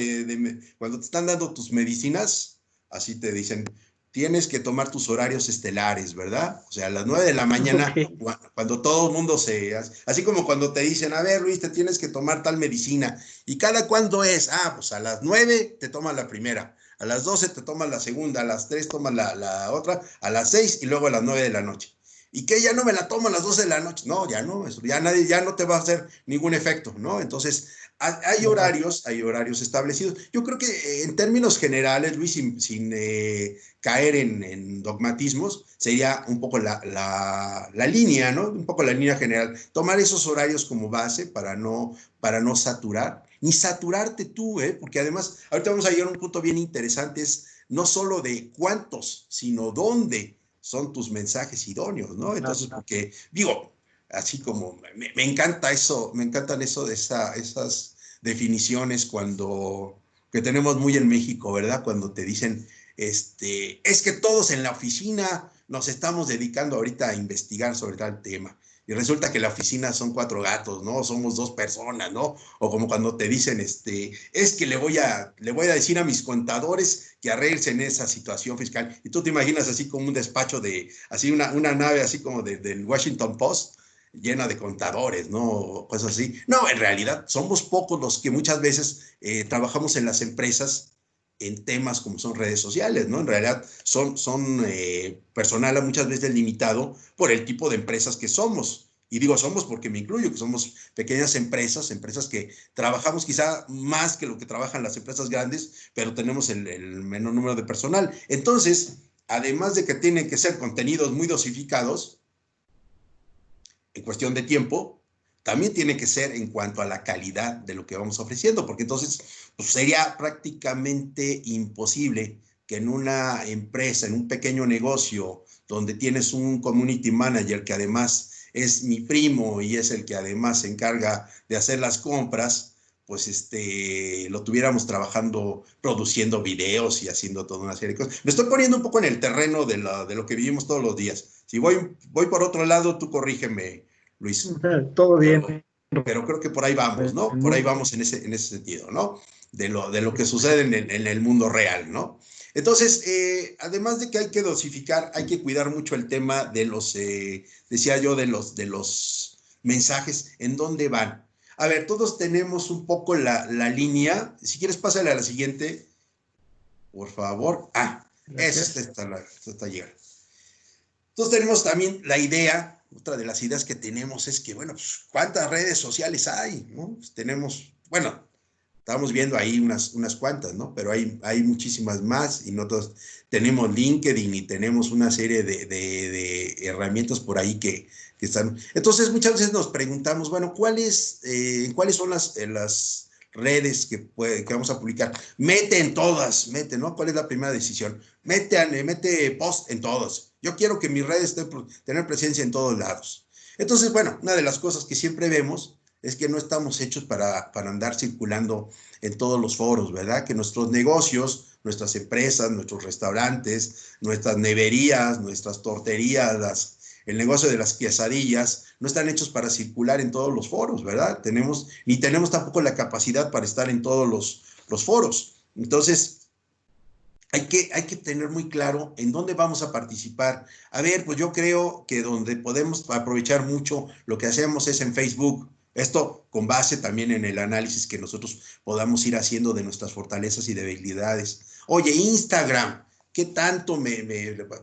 Speaker 1: cuando te están dando tus medicinas, así te dicen, tienes que tomar tus horarios estelares, ¿verdad? O sea, a las 9 de la mañana,
Speaker 2: Ok.
Speaker 1: cuando todo el mundo así como cuando te dicen, a ver, Luis, te tienes que tomar tal medicina, ¿y cada cuándo es? Ah, pues a las 9 te tomas la primera, a las 12 te tomas la segunda, a las 3 tomas la otra, a las 6 y luego a las 9 de la noche. ¿Y qué? Ya no me la tomo a las 12 de la noche. No, ya no, ya no te va a hacer ningún efecto, ¿no? Entonces, hay horarios establecidos. Yo creo que en términos generales, Luis, sin caer en dogmatismos, sería un poco la línea, ¿no? Un poco la línea general. Tomar esos horarios como base para no saturar, ni saturarte tú, porque además, ahorita vamos a llegar a un punto bien interesante, es no solo de cuántos, sino dónde son tus mensajes idóneos, ¿no? Entonces, porque, digo, así como me encanta eso, me encantan eso de esas definiciones que tenemos muy en México, ¿verdad? Cuando te dicen, es que todos en la oficina nos estamos dedicando ahorita a investigar sobre tal tema. Y resulta que la oficina son 4 gatos, ¿no? Somos 2 personas, ¿no? O como cuando te dicen, es que le voy a decir a mis contadores que arreglen esa situación fiscal. Y tú te imaginas así como un despacho así una nave así como del Washington Post, llena de contadores, ¿no? Cosas así. No, en realidad somos pocos los que muchas veces trabajamos en las empresas en temas como son redes sociales, ¿no? En realidad son personal muchas veces limitado por el tipo de empresas que somos. Y digo somos porque me incluyo, que somos pequeñas empresas que trabajamos quizá más que lo que trabajan las empresas grandes, pero tenemos el menor número de personal. Entonces, además de que tienen que ser contenidos muy dosificados, en cuestión de tiempo, también tiene que ser en cuanto a la calidad de lo que vamos ofreciendo, porque entonces pues sería prácticamente imposible que en una empresa, en un pequeño negocio, donde tienes un community manager que además es mi primo y es el que además se encarga de hacer las compras, pues lo tuviéramos trabajando, produciendo videos y haciendo toda una serie de cosas. Me estoy poniendo un poco en el terreno de lo que vivimos todos los días. Si voy por otro lado, tú corrígeme, Luis.
Speaker 2: Todo bien.
Speaker 1: Pero creo que por ahí vamos, ¿no? Por ahí vamos en ese sentido, ¿no? De lo que sucede en el mundo real, ¿no? Entonces, además de que hay que dosificar, hay que cuidar mucho el tema de decía yo, de los mensajes, en dónde van. A ver, todos tenemos un poco la línea. Si quieres, pásale a la siguiente, por favor.
Speaker 2: Gracias.
Speaker 1: Está llegando. Entonces tenemos también la idea, otra de las ideas que tenemos es que, bueno, pues, ¿cuántas redes sociales hay? ¿No? Pues tenemos, bueno, estamos viendo ahí unas cuantas, ¿no? Pero hay muchísimas más y nosotros tenemos LinkedIn y tenemos una serie de herramientas por ahí que están. Entonces muchas veces nos preguntamos, bueno, ¿cuáles son las redes que vamos a publicar? Mete en todas, ¿no? ¿Cuál es la primera decisión? Mete post en todas. Yo quiero que mis redes tener presencia en todos lados. Entonces, bueno, una de las cosas que siempre vemos es que no estamos hechos para andar circulando en todos los foros, ¿verdad? Que nuestros negocios, nuestras empresas, nuestros restaurantes, nuestras neverías, nuestras torterías, el negocio de las quesadillas, no están hechos para circular en todos los foros, ¿verdad? Ni tenemos tampoco la capacidad para estar en todos los foros. Entonces, hay que tener muy claro en dónde vamos a participar. A ver, pues yo creo que donde podemos aprovechar mucho lo que hacemos es en Facebook. Esto con base también en el análisis que nosotros podamos ir haciendo de nuestras fortalezas y debilidades. Oye, Instagram, ¿qué tanto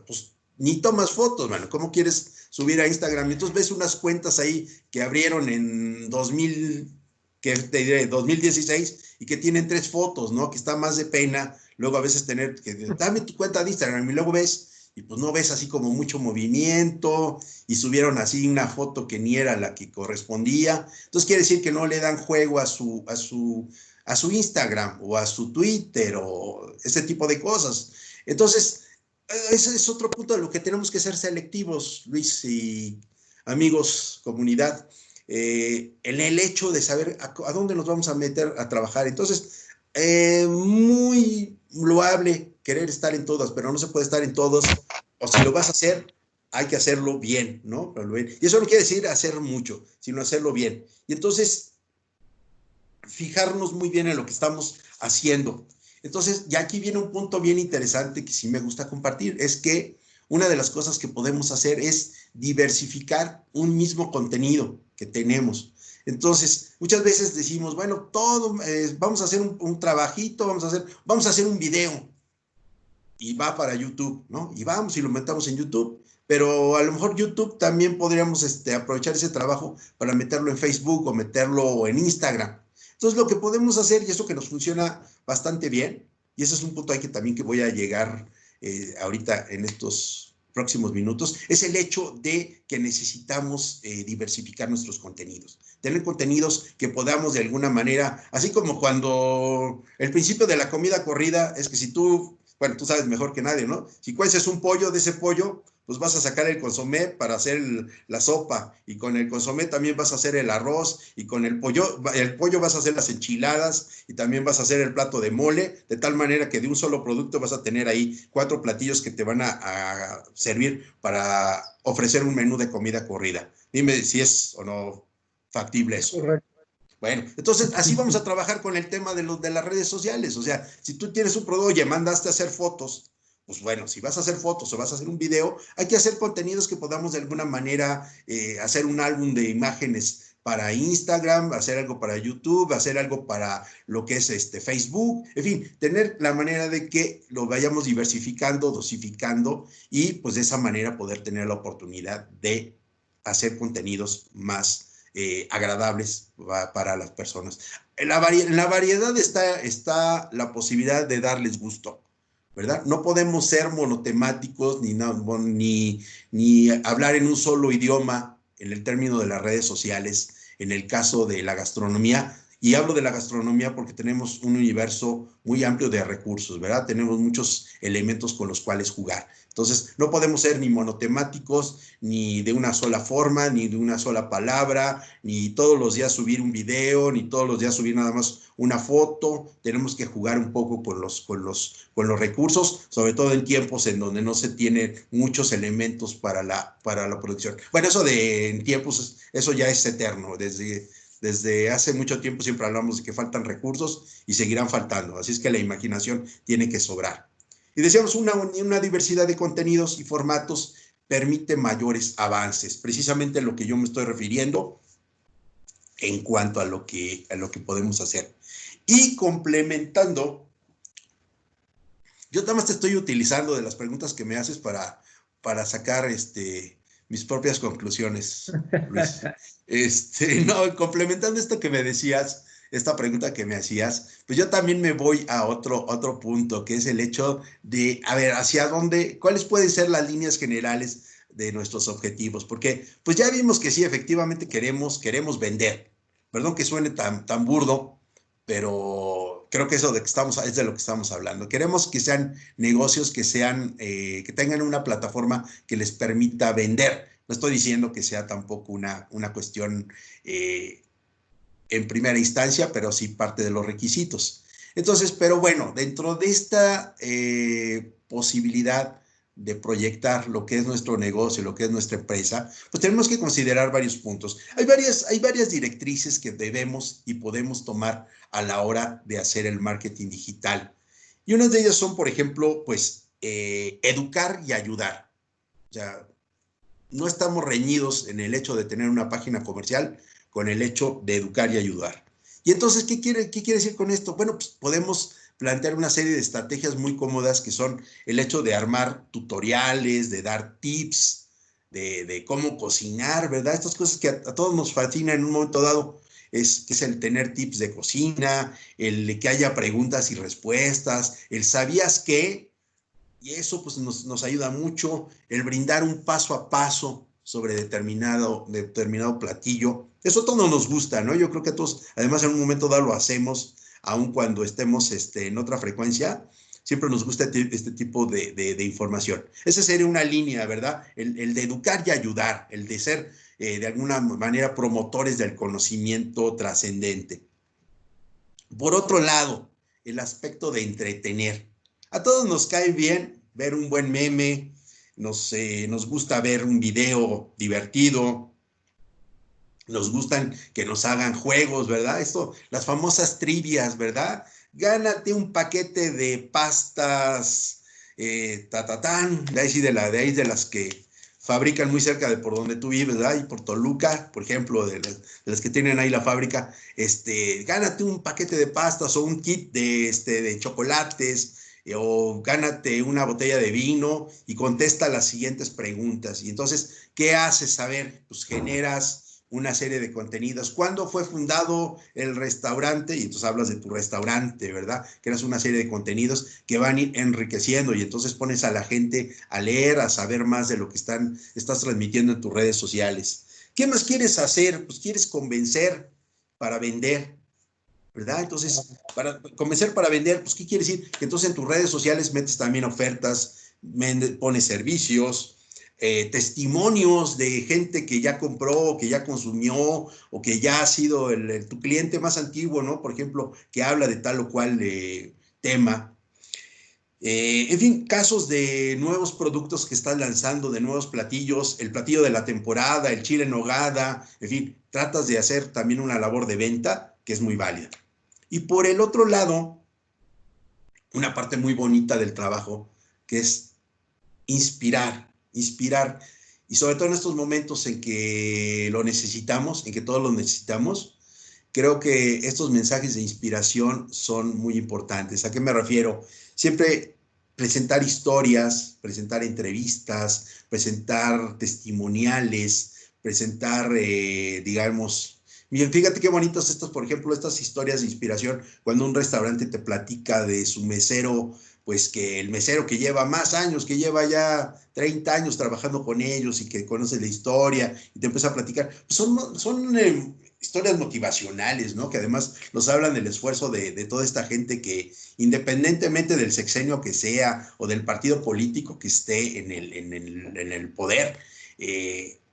Speaker 1: pues ni tomas fotos, mano? ¿Cómo quieres subir a Instagram? Entonces ves unas cuentas ahí que abrieron en 2016 y que tienen 3 fotos, ¿no? Que está más de pena. Luego a veces dame tu cuenta de Instagram y luego ves, y pues no ves así como mucho movimiento, y subieron así una foto que ni era la que correspondía. Entonces quiere decir que no le dan juego a su Instagram o a su Twitter o ese tipo de cosas. Entonces, ese es otro punto de lo que tenemos que ser selectivos, Luis y amigos, comunidad, en el hecho de saber a dónde nos vamos a meter a trabajar. Entonces, muy loable querer estar en todas, pero no se puede estar en todas, o si lo vas a hacer, hay que hacerlo bien, ¿no? Y eso no quiere decir hacer mucho, sino hacerlo bien. Y entonces, fijarnos muy bien en lo que estamos haciendo. Entonces, ya aquí viene un punto bien interesante que sí me gusta compartir, es que una de las cosas que podemos hacer es diversificar un mismo contenido que tenemos. Entonces, muchas veces decimos, bueno, vamos a hacer un trabajito, vamos a hacer un video y va para YouTube, ¿no? Y vamos y lo metamos en YouTube, pero a lo mejor YouTube también podríamos aprovechar ese trabajo para meterlo en Facebook o meterlo en Instagram. Entonces, lo que podemos hacer, y eso que nos funciona bastante bien, y ese es un punto ahí que también que voy a llegar ahorita en estos próximos minutos, es el hecho de que necesitamos diversificar nuestros contenidos. Tener contenidos que podamos de alguna manera, así como cuando el principio de la comida corrida es que si tú, bueno, tú sabes mejor que nadie, ¿no? Si cueces un pollo, de ese pollo, pues vas a sacar el consomé para hacer la sopa, y con el consomé también vas a hacer el arroz, y con el pollo vas a hacer las enchiladas, y también vas a hacer el plato de mole, de tal manera que de un solo producto vas a tener ahí 4 platillos que te van a servir para ofrecer un menú de comida corrida. Dime si es o no factible
Speaker 2: Es
Speaker 1: eso.
Speaker 2: correcto.
Speaker 1: Bueno, entonces así vamos a trabajar con el tema de las redes sociales. O sea, si tú tienes un producto, oye, mandaste a hacer fotos, pues bueno, si vas a hacer fotos o vas a hacer un video, hay que hacer contenidos que podamos de alguna manera hacer un álbum de imágenes para Instagram, hacer algo para YouTube, hacer algo para lo que es Facebook, en fin, tener la manera de que lo vayamos diversificando, dosificando, y pues de esa manera poder tener la oportunidad de hacer contenidos más agradables para las personas. En la variedad está la posibilidad de darles gusto, ¿verdad? No podemos ser monotemáticos ni hablar en un solo idioma en el término de las redes sociales, en el caso de la gastronomía. Y hablo de la gastronomía porque tenemos un universo muy amplio de recursos, ¿verdad? Tenemos muchos elementos con los cuales jugar. Entonces, no podemos ser ni monotemáticos, ni de una sola forma, ni de una sola palabra, ni todos los días subir un video, ni todos los días subir nada más una foto. Tenemos que jugar un poco con los recursos, sobre todo en tiempos en donde no se tienen muchos elementos para la producción. Bueno, eso de en tiempos, eso ya es eterno. Desde hace mucho tiempo siempre hablamos de que faltan recursos y seguirán faltando. Así es que la imaginación tiene que sobrar. Y decíamos, una diversidad de contenidos y formatos permite mayores avances. Precisamente lo que yo me estoy refiriendo en cuanto a lo que podemos hacer. Y complementando Yo nada más te estoy utilizando de las preguntas que me haces para sacar mis propias conclusiones, Luis. No, complementando esto que me decías, esta pregunta que me hacías, pues yo también me voy a otro punto, que es el hecho de, a ver, hacia dónde, cuáles pueden ser las líneas generales de nuestros objetivos, porque pues ya vimos que sí, efectivamente queremos vender. Perdón que suene tan burdo, pero creo que eso es de lo que estamos hablando. Queremos que sean negocios que tengan una plataforma que les permita vender. No estoy diciendo que sea tampoco una cuestión en primera instancia, pero sí parte de los requisitos. Entonces, pero bueno, dentro de esta posibilidad de proyectar lo que es nuestro negocio, lo que es nuestra empresa, pues tenemos que considerar varios puntos. Hay varias directrices que debemos y podemos tomar a la hora de hacer el marketing digital. Y unas de ellas son, por ejemplo, pues, educar y ayudar. O sea, no estamos reñidos en el hecho de tener una página comercial con el hecho de educar y ayudar. Y entonces, ¿qué quiere decir con esto? Bueno, pues podemos plantear una serie de estrategias muy cómodas que son el hecho de armar tutoriales, de dar tips, de cómo cocinar, ¿verdad? Estas cosas que a todos nos fascinan en un momento dado, que es el tener tips de cocina, el que haya preguntas y respuestas, el ¿sabías qué? Y eso pues nos ayuda mucho, el brindar un paso a paso sobre determinado platillo. Eso todo nos gusta, ¿no? Yo creo que a todos, además en un momento dado lo hacemos, aun cuando estemos en otra frecuencia, siempre nos gusta este tipo de información. Esa sería una línea, ¿verdad? El de educar y ayudar, el de ser de alguna manera promotores del conocimiento trascendente. Por otro lado, el aspecto de entretener. A todos nos cae bien ver un buen meme, nos gusta ver un video divertido, nos gustan que nos hagan juegos, ¿verdad? Las famosas trivias, ¿verdad? Gánate un paquete de pastas, de ahí de las que fabrican muy cerca de por donde tú vives, ¿verdad? Y por Toluca, por ejemplo, de las que tienen ahí la fábrica, gánate un paquete de pastas o un kit de chocolates, o gánate una botella de vino y contesta las siguientes preguntas. Y entonces, ¿qué haces? A ver, pues generas una serie de contenidos. ¿Cuándo fue fundado el restaurante? Y entonces hablas de tu restaurante, ¿verdad? Creas una serie de contenidos que van a ir enriqueciendo y entonces pones a la gente a leer, a saber más de lo que estás transmitiendo en tus redes sociales. ¿Qué más quieres hacer? Pues quieres convencer para vender, ¿verdad? Entonces, para convencer para vender, pues, ¿qué quiere decir? Que entonces en tus redes sociales metes también ofertas, pones servicios, testimonios de gente que ya compró, que ya consumió, o que ya ha sido tu cliente más antiguo, ¿no? Por ejemplo, que habla de tal o cual tema. En fin, casos de nuevos productos que estás lanzando, de nuevos platillos, el platillo de la temporada, el chile en nogada, en fin, tratas de hacer también una labor de venta que es muy válida. Y por el otro lado, una parte muy bonita del trabajo, que es inspirar, y sobre todo en estos momentos en que lo necesitamos, en que todos lo necesitamos, creo que estos mensajes de inspiración son muy importantes. ¿A qué me refiero? Siempre presentar historias, presentar entrevistas, presentar testimoniales, presentar, digamos, bien, fíjate qué bonitas por ejemplo, estas historias de inspiración, cuando un restaurante te platica de su mesero, pues que el mesero que lleva más años, que lleva ya 30 años trabajando con ellos y que conoce la historia y te empieza a platicar, pues son historias motivacionales, ¿no? Que además nos hablan del esfuerzo de toda esta gente que, independientemente del sexenio que sea o del partido político que esté en el poder,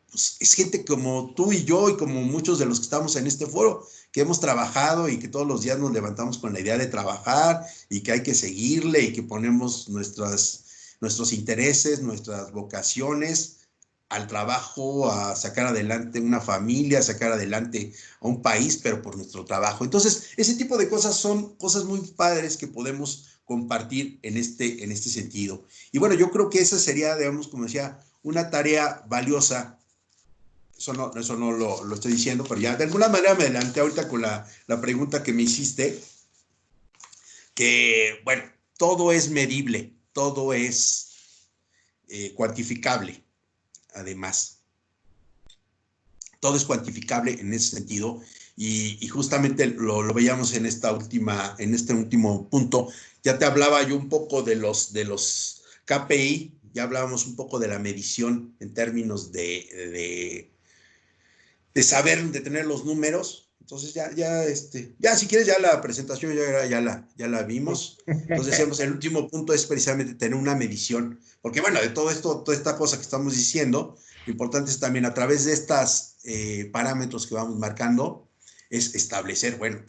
Speaker 1: pues es gente como tú y yo y como muchos de los que estamos en este foro, que hemos trabajado y que todos los días nos levantamos con la idea de trabajar y que hay que seguirle y que ponemos nuestros intereses, nuestras vocaciones al trabajo, a sacar adelante una familia, a sacar adelante a un país, pero por nuestro trabajo. Entonces, ese tipo de cosas son cosas muy padres que podemos compartir en este sentido. Y bueno, yo creo que esa sería, digamos, como decía, una tarea valiosa. Eso no lo estoy diciendo, pero ya de alguna manera me adelanté ahorita con la pregunta que me hiciste, que, bueno, todo es medible, todo es cuantificable, además. Todo es cuantificable en ese sentido y justamente lo veíamos en este último punto. Ya te hablaba yo un poco de los KPI, ya hablábamos un poco de la medición en términos de saber, de tener los números. Entonces ya si quieres ya la presentación ya la vimos. Entonces decíamos, el último punto es precisamente tener una medición, porque bueno, de todo esto, toda esta cosa que estamos diciendo, lo importante es también a través de estos parámetros que vamos marcando, es establecer, bueno,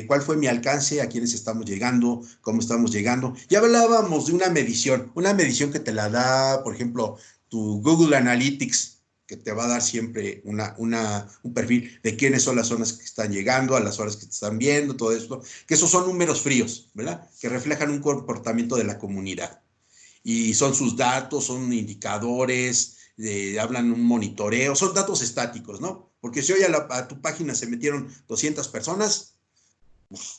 Speaker 1: cuál fue mi alcance, a quiénes estamos llegando, cómo estamos llegando. Ya hablábamos de una medición que te la da, por ejemplo, tu Google Analytics, que te va a dar siempre un perfil de quiénes son las zonas que están llegando, a las horas que te están viendo, todo esto, que esos son números fríos, ¿verdad? Que reflejan un comportamiento de la comunidad. Y son sus datos, son indicadores, hablan un monitoreo, son datos estáticos, ¿no? Porque si hoy a tu página se metieron 200 personas,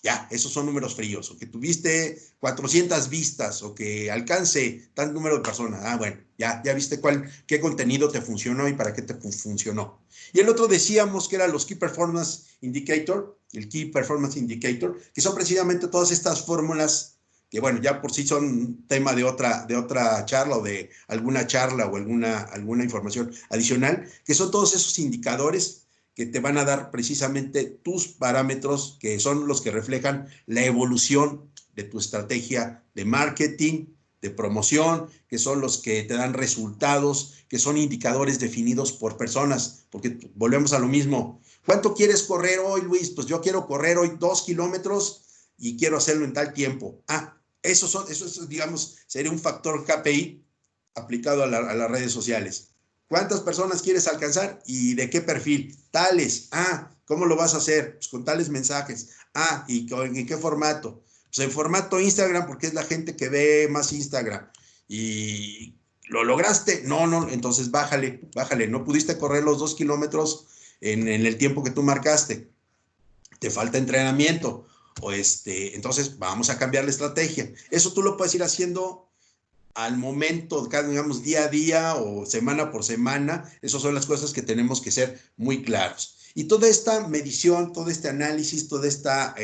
Speaker 1: ya, esos son números fríos, o que tuviste 400 vistas, o que alcance tal número de personas. Bueno, ya viste qué contenido te funcionó y para qué te funcionó. Y el otro decíamos que eran los Key Performance Indicator, el Key Performance Indicator, que son precisamente todas estas fórmulas que, bueno, ya por sí son tema de otra charla o de alguna charla o alguna información adicional, que son todos esos indicadores que te van a dar precisamente tus parámetros, que son los que reflejan la evolución de tu estrategia de marketing, de promoción, que son los que te dan resultados, que son indicadores definidos por personas, porque volvemos a lo mismo. ¿Cuánto quieres correr hoy, Luis? Pues yo quiero correr hoy 2 kilómetros y quiero hacerlo en tal tiempo. Eso digamos, sería un factor KPI aplicado a las redes sociales. ¿Cuántas personas quieres alcanzar y de qué perfil? Tales. ¿Cómo lo vas a hacer? Pues con tales mensajes. ¿Y en qué formato? Pues en formato Instagram, porque es la gente que ve más Instagram. ¿Y lo lograste? No, entonces bájale. No pudiste correr los 2 kilómetros en el tiempo que tú marcaste. Te falta entrenamiento. Entonces vamos a cambiar la estrategia. Eso tú lo puedes ir haciendo al momento, digamos, día a día o semana por semana. Esas son las cosas que tenemos que ser muy claros. Y toda esta medición, todo este análisis, toda esta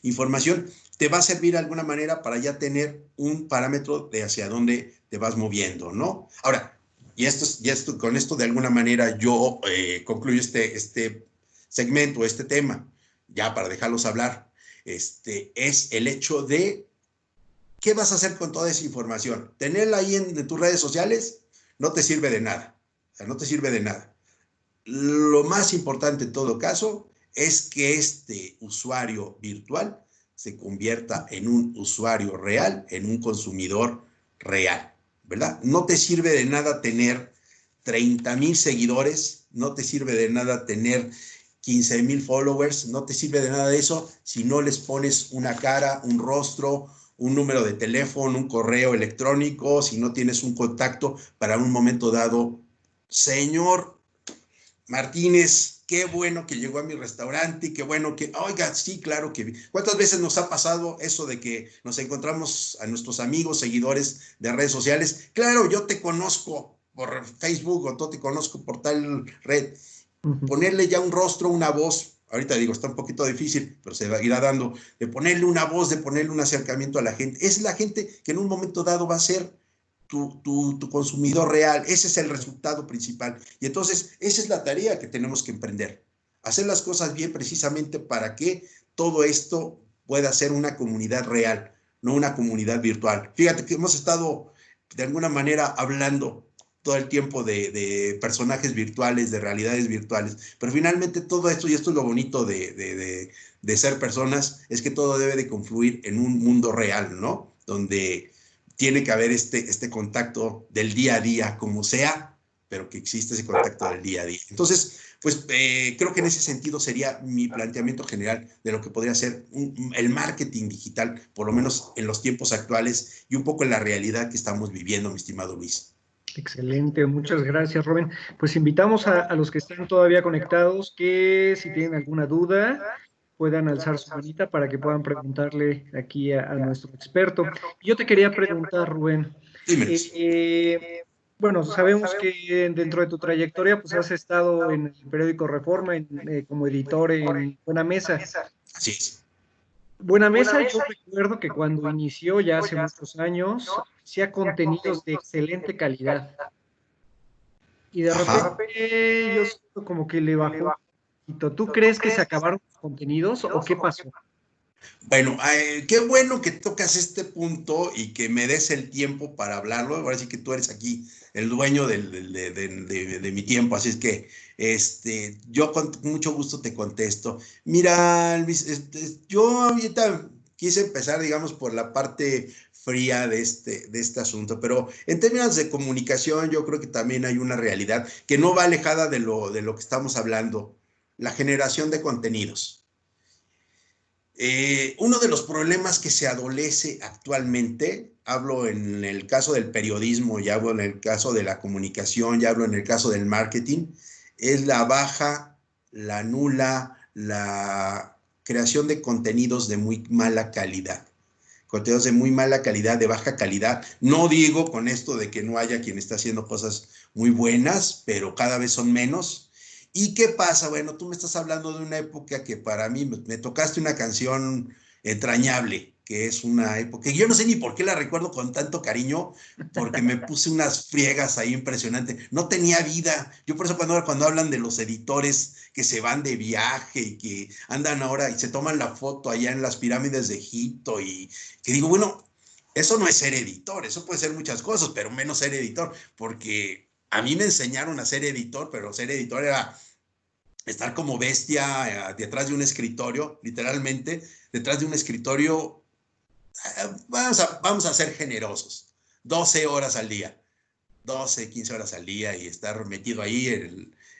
Speaker 1: información te va a servir de alguna manera para ya tener un parámetro de hacia dónde te vas moviendo, ¿no? Ahora, con esto de alguna manera yo concluyo este segmento, este tema, ya para dejarlos hablar, es el hecho de ¿qué vas a hacer con toda esa información? ¿Tenerla ahí en tus redes sociales? No te sirve de nada. O sea, no te sirve de nada. Lo más importante en todo caso es que este usuario virtual se convierta en un usuario real, en un consumidor real, ¿verdad? No te sirve de nada tener 30,000 seguidores, no te sirve de nada tener 15,000 followers, no te sirve de nada de eso si no les pones una cara, un rostro, un número de teléfono, un correo electrónico, si no tienes un contacto para un momento dado. Señor Martínez, qué bueno que llegó a mi restaurante y qué bueno que, oiga, sí, claro que vi. ¿Cuántas veces nos ha pasado eso de que nos encontramos a nuestros amigos, seguidores de redes sociales? Claro, yo te conozco por Facebook o te conozco por tal red. Ponerle ya un rostro, una voz, ahorita digo, está un poquito difícil, pero se irá dando, de ponerle una voz, de ponerle un acercamiento a la gente. Es la gente que en un momento dado va a ser tu consumidor real. Ese es el resultado principal. Y entonces, esa es la tarea que tenemos que emprender. Hacer las cosas bien precisamente para que todo esto pueda ser una comunidad real, no una comunidad virtual. Fíjate que hemos estado de alguna manera hablando todo el tiempo de personajes virtuales, de realidades virtuales, pero finalmente todo esto, y esto es lo bonito de ser personas, es que todo debe de confluir en un mundo real, ¿no? Donde tiene que haber este contacto del día a día, como sea, pero que existe ese contacto del día a día. Entonces, pues creo que en ese sentido sería mi planteamiento general de lo que podría ser el marketing digital, por lo menos en los tiempos actuales y un poco en la realidad que estamos viviendo, mi estimado Luis.
Speaker 2: Excelente, muchas gracias, Rubén. Pues invitamos a los que están todavía conectados que si tienen alguna duda, puedan alzar su manita para que puedan preguntarle aquí a nuestro experto. Yo te quería preguntar, Rubén,
Speaker 1: Dímelos.
Speaker 2: eh, bueno, sabemos que dentro de tu trayectoria pues has estado en el periódico Reforma como editor en Buena Mesa.
Speaker 1: Así es.
Speaker 2: Buena Mesa, yo recuerdo que cuando inició ya hace muchos años, hacía contenidos de excelente calidad y de
Speaker 1: Ajá.
Speaker 2: repente yo siento como que le bajó un poquito. ¿Tú crees que se acabaron los contenidos o qué pasó?
Speaker 1: Bueno, qué bueno que tocas este punto y que me des el tiempo para hablarlo. Ahora sí que tú eres aquí el dueño de mi tiempo, así es que yo con mucho gusto te contesto. Mira, Luis, yo ahorita quise empezar, digamos, por la parte fría de este asunto, pero en términos de comunicación yo creo que también hay una realidad que no va alejada de lo que estamos hablando, la generación de contenidos. Uno de los problemas que se adolece actualmente, hablo en el caso del periodismo, ya hablo en el caso de la comunicación, ya hablo en el caso del marketing, es la baja, la nula, la creación de contenidos de muy mala calidad. Contenidos de muy mala calidad, de baja calidad. No digo con esto de que no haya quien está haciendo cosas muy buenas, pero cada vez son menos. ¿Y qué pasa? Bueno, tú me estás hablando de una época que para mí me tocaste una canción entrañable, que es una época, yo no sé ni por qué la recuerdo con tanto cariño, porque me puse unas friegas ahí impresionantes. No tenía vida. Yo por eso cuando hablan de los editores que se van de viaje y que andan ahora y se toman la foto allá en las pirámides de Egipto y que digo, bueno, eso no es ser editor, eso puede ser muchas cosas, pero menos ser editor, porque a mí me enseñaron a ser editor, pero ser editor era estar como bestia detrás de un escritorio, literalmente, detrás de un escritorio, vamos a ser generosos, 12 horas al día, 12, 15 horas al día y estar metido ahí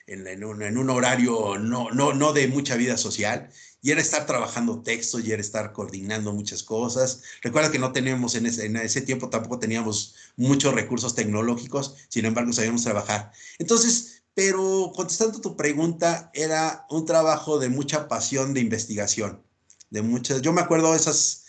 Speaker 1: en un horario no de mucha vida social. Y era estar trabajando textos, y era estar coordinando muchas cosas. Recuerda que no teníamos en ese tiempo, tampoco teníamos muchos recursos tecnológicos, sin embargo sabíamos trabajar. Entonces, pero contestando tu pregunta, era un trabajo de mucha pasión de investigación, de muchas, yo me acuerdo de esas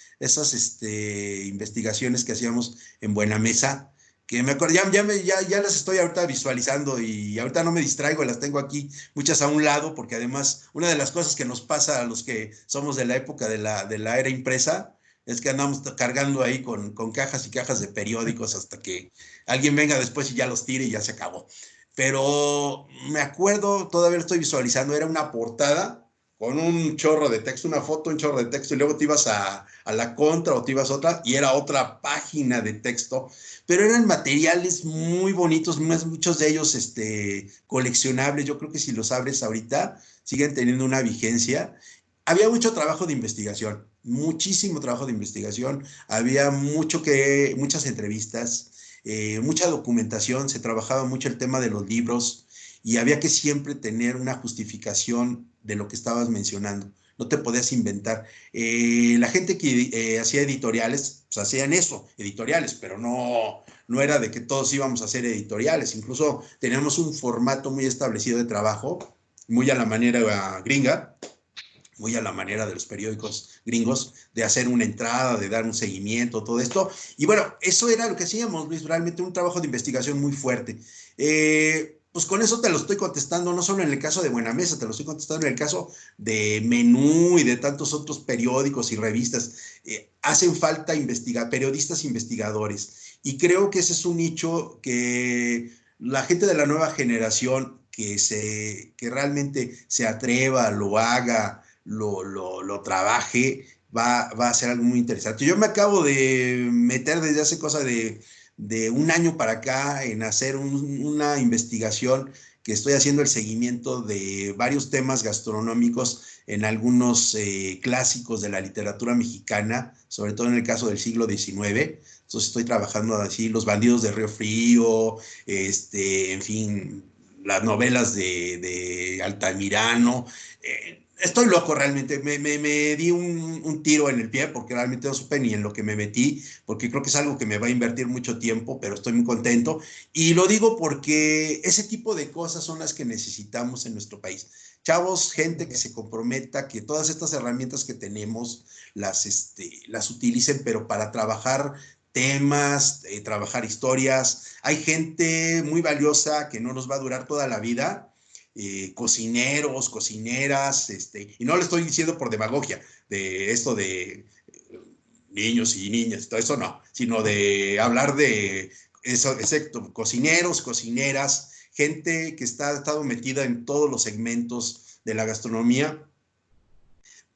Speaker 1: investigaciones que hacíamos en Buena Mesa, que me acuerdo, ya las estoy ahorita visualizando y ahorita no me distraigo, las tengo aquí muchas a un lado, porque además una de las cosas que nos pasa a los que somos de la época de la era impresa es que andamos cargando ahí con cajas y cajas de periódicos hasta que alguien venga después y ya los tire y ya se acabó. Pero me acuerdo, todavía lo estoy visualizando, era una portada con un chorro de texto, una foto, un chorro de texto, y luego te ibas a la contra o te ibas a otra, y era otra página de texto, pero eran materiales muy bonitos, muchos de ellos coleccionables. Yo creo que si los abres ahorita, siguen teniendo una vigencia. Había mucho trabajo de investigación, muchísimo trabajo de investigación, había muchas entrevistas, mucha documentación, se trabajaba mucho el tema de los libros y había que siempre tener una justificación de lo que estabas mencionando. No te podías inventar. La gente que hacía editoriales, pues hacían eso, editoriales, pero no era de que todos íbamos a hacer editoriales. Incluso teníamos un formato muy establecido de trabajo, muy a la manera gringa, muy a la manera de los periódicos gringos, de hacer una entrada, de dar un seguimiento, todo esto. Y bueno, eso era lo que hacíamos, Luis, realmente un trabajo de investigación muy fuerte. Pues con eso te lo estoy contestando, no solo en el caso de Buena Mesa, te lo estoy contestando en el caso de Menú y de tantos otros periódicos y revistas. Hacen falta periodistas investigadores. Y creo que ese es un nicho que la gente de la nueva generación que realmente se atreva, lo haga, lo trabaje, va a ser algo muy interesante. Yo me acabo de meter desde hace cosa de un año para acá en hacer una investigación que estoy haciendo el seguimiento de varios temas gastronómicos en algunos clásicos de la literatura mexicana, sobre todo en el caso del siglo XIX. Entonces estoy trabajando así, Los bandidos de Río Frío, en fin, las novelas de Altamirano. Estoy loco realmente, me di un tiro en el pie porque realmente no supe ni en lo que me metí, porque creo que es algo que me va a invertir mucho tiempo, pero estoy muy contento. Y lo digo porque ese tipo de cosas son las que necesitamos en nuestro país. Chavos, gente que se comprometa, que todas estas herramientas que tenemos las utilicen, pero para trabajar temas, trabajar historias. Hay gente muy valiosa que no nos va a durar toda la vida, cocineros, cocineras, y no le estoy diciendo por demagogia, de esto de niños y niñas, todo eso no, sino de hablar de eso, exacto, cocineros, cocineras, gente que ha estado metida en todos los segmentos de la gastronomía,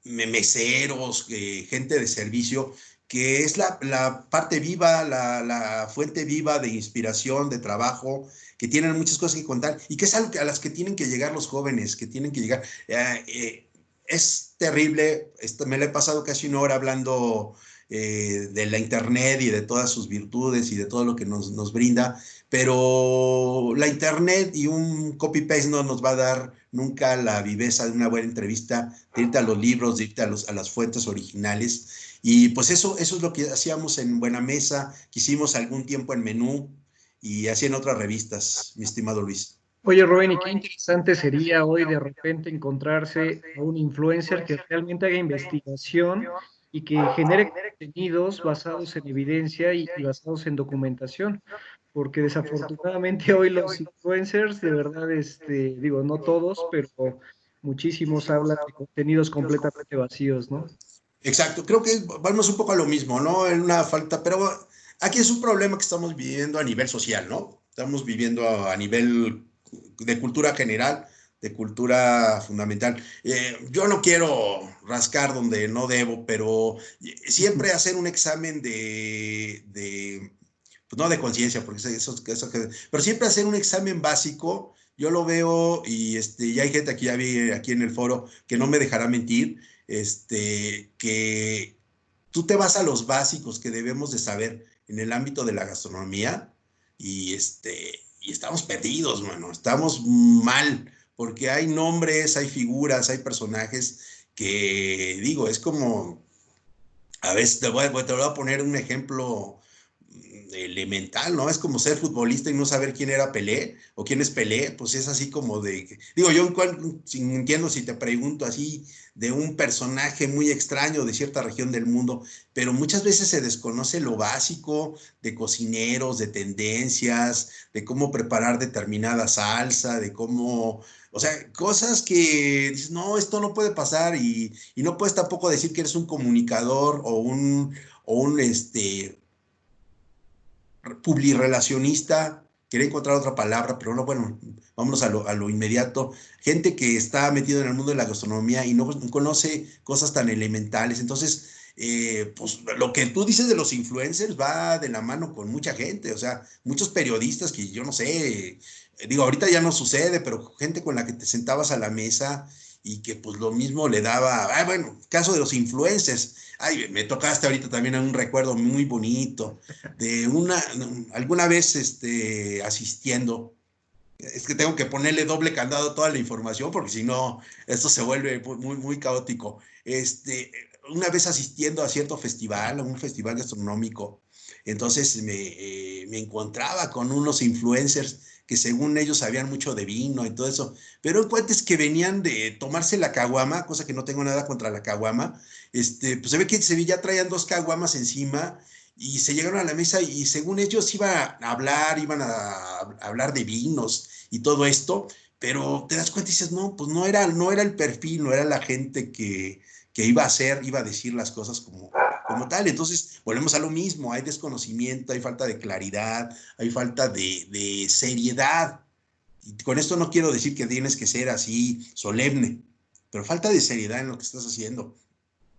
Speaker 1: meseros, gente de servicio, que es la parte viva, la fuente viva de inspiración, de trabajo, que tienen muchas cosas que contar y que es algo a las que tienen que llegar los jóvenes, que tienen que llegar. Es terrible, me la he pasado casi una hora hablando de la internet y de todas sus virtudes y de todo lo que nos brinda, pero la internet y un copy-paste no nos va a dar nunca la viveza de una buena entrevista, de irte a los libros, de irte a las fuentes originales. Y pues eso es lo que hacíamos en Buena Mesa, que hicimos algún tiempo en Menú y así en otras revistas, mi estimado Luis.
Speaker 2: Oye, Rubén, y qué interesante sería hoy de repente encontrarse a un influencer que realmente haga investigación y que genere contenidos basados en evidencia y basados en documentación, porque desafortunadamente hoy los influencers, de verdad, digo, no todos, pero muchísimos hablan de contenidos completamente vacíos, ¿no?
Speaker 1: Exacto, creo que vamos un poco a lo mismo, ¿no? En una falta, pero aquí es un problema que estamos viviendo a nivel social, ¿no? Estamos viviendo a nivel de cultura general, de cultura fundamental. Yo no quiero rascar donde no debo, pero siempre hacer un examen pues no de conciencia, porque pero siempre hacer un examen básico, yo lo veo y hay gente aquí, ya vi aquí en el foro, que no me dejará mentir, que tú te vas a los básicos que debemos de saber en el ámbito de la gastronomía y estamos perdidos, mano, estamos mal, porque hay nombres, hay figuras, hay personajes que, digo, es como, a veces te voy a poner un ejemplo elemental, ¿no? Es como ser futbolista y no saber quién era Pelé o quién es Pelé, pues es así como de, digo, yo entiendo si te pregunto así de un personaje muy extraño de cierta región del mundo, pero muchas veces se desconoce lo básico de cocineros, de tendencias, de cómo preparar determinada salsa, de cómo, o sea, cosas que dices, no, esto no puede pasar y no puedes tampoco decir que eres un comunicador o un publirelacionista, quería encontrar otra palabra, pero no, bueno, vámonos a lo inmediato. Gente que está metido en el mundo de la gastronomía y no conoce cosas tan elementales. Entonces, pues lo que tú dices de los influencers va de la mano con mucha gente, o sea, muchos periodistas que yo no sé, digo, ahorita ya no sucede, pero gente con la que te sentabas a la mesa y que pues lo mismo le daba, bueno, caso de los influencers, ay, me tocaste ahorita también un recuerdo muy bonito de alguna vez asistiendo, es que tengo que ponerle doble candado a toda la información porque si no, esto se vuelve muy caótico. Una vez asistiendo a cierto festival, a un festival gastronómico, entonces me encontraba con unos influencers que según ellos sabían mucho de vino y todo eso, pero en cuentes que venían de tomarse la caguama, cosa que no tengo nada contra la caguama, pues se ve que ya traían dos caguamas encima y se llegaron a la mesa y según ellos iban a hablar de vinos y todo esto, pero te das cuenta y dices, no, pues no era el perfil, no era la gente que iba a decir las cosas como tal. Entonces, volvemos a lo mismo, hay desconocimiento, hay falta de claridad, hay falta de seriedad. Y con esto no quiero decir que tienes que ser así solemne, pero falta de seriedad en lo que estás haciendo.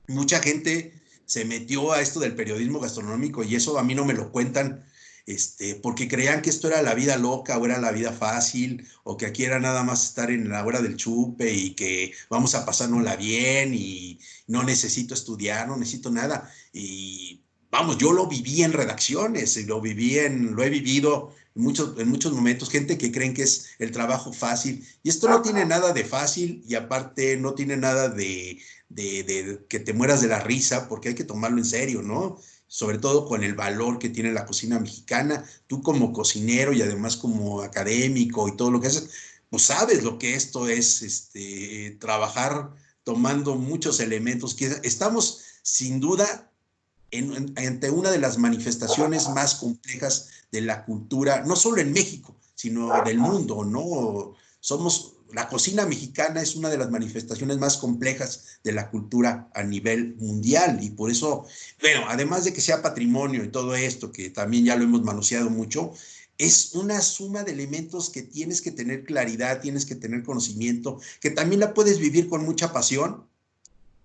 Speaker 1: Mucha gente se metió a esto del periodismo gastronómico y eso a mí no me lo cuentan, porque creían que esto era la vida loca o era la vida fácil o que aquí era nada más estar en la hora del chupe y que vamos a pasárnosla bien y no necesito estudiar, no necesito nada. Y vamos, yo lo viví en redacciones, lo he vivido en muchos momentos, gente que creen que es el trabajo fácil, y esto no tiene nada de fácil, y aparte no tiene nada de que te mueras de la risa, porque hay que tomarlo en serio, ¿no? Sobre todo con el valor que tiene la cocina mexicana. Tú como cocinero y además como académico y todo lo que haces, pues sabes lo que esto es, trabajar tomando muchos elementos, que estamos sin duda ante una de las manifestaciones más complejas de la cultura, no solo en México, sino del mundo, ¿no? La cocina mexicana es una de las manifestaciones más complejas de la cultura a nivel mundial, y por eso, bueno, además de que sea patrimonio y todo esto, que también ya lo hemos manoseado mucho, es una suma de elementos que tienes que tener claridad, tienes que tener conocimiento, que también la puedes vivir con mucha pasión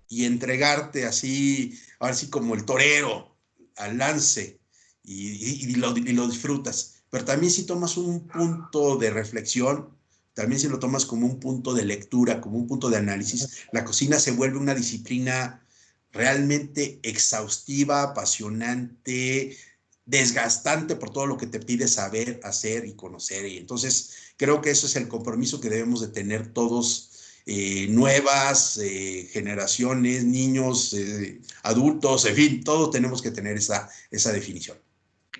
Speaker 1: y entregarte así, ahora sí como el torero, al lance, y lo disfrutas. Pero también si tomas un punto de reflexión, también si lo tomas como un punto de lectura, como un punto de análisis, la cocina se vuelve una disciplina realmente exhaustiva, apasionante, desgastante por todo lo que te pide saber, hacer y conocer. Y entonces creo que eso es el compromiso que debemos de tener todos, nuevas generaciones, niños, adultos, en fin, todos tenemos que tener esa definición.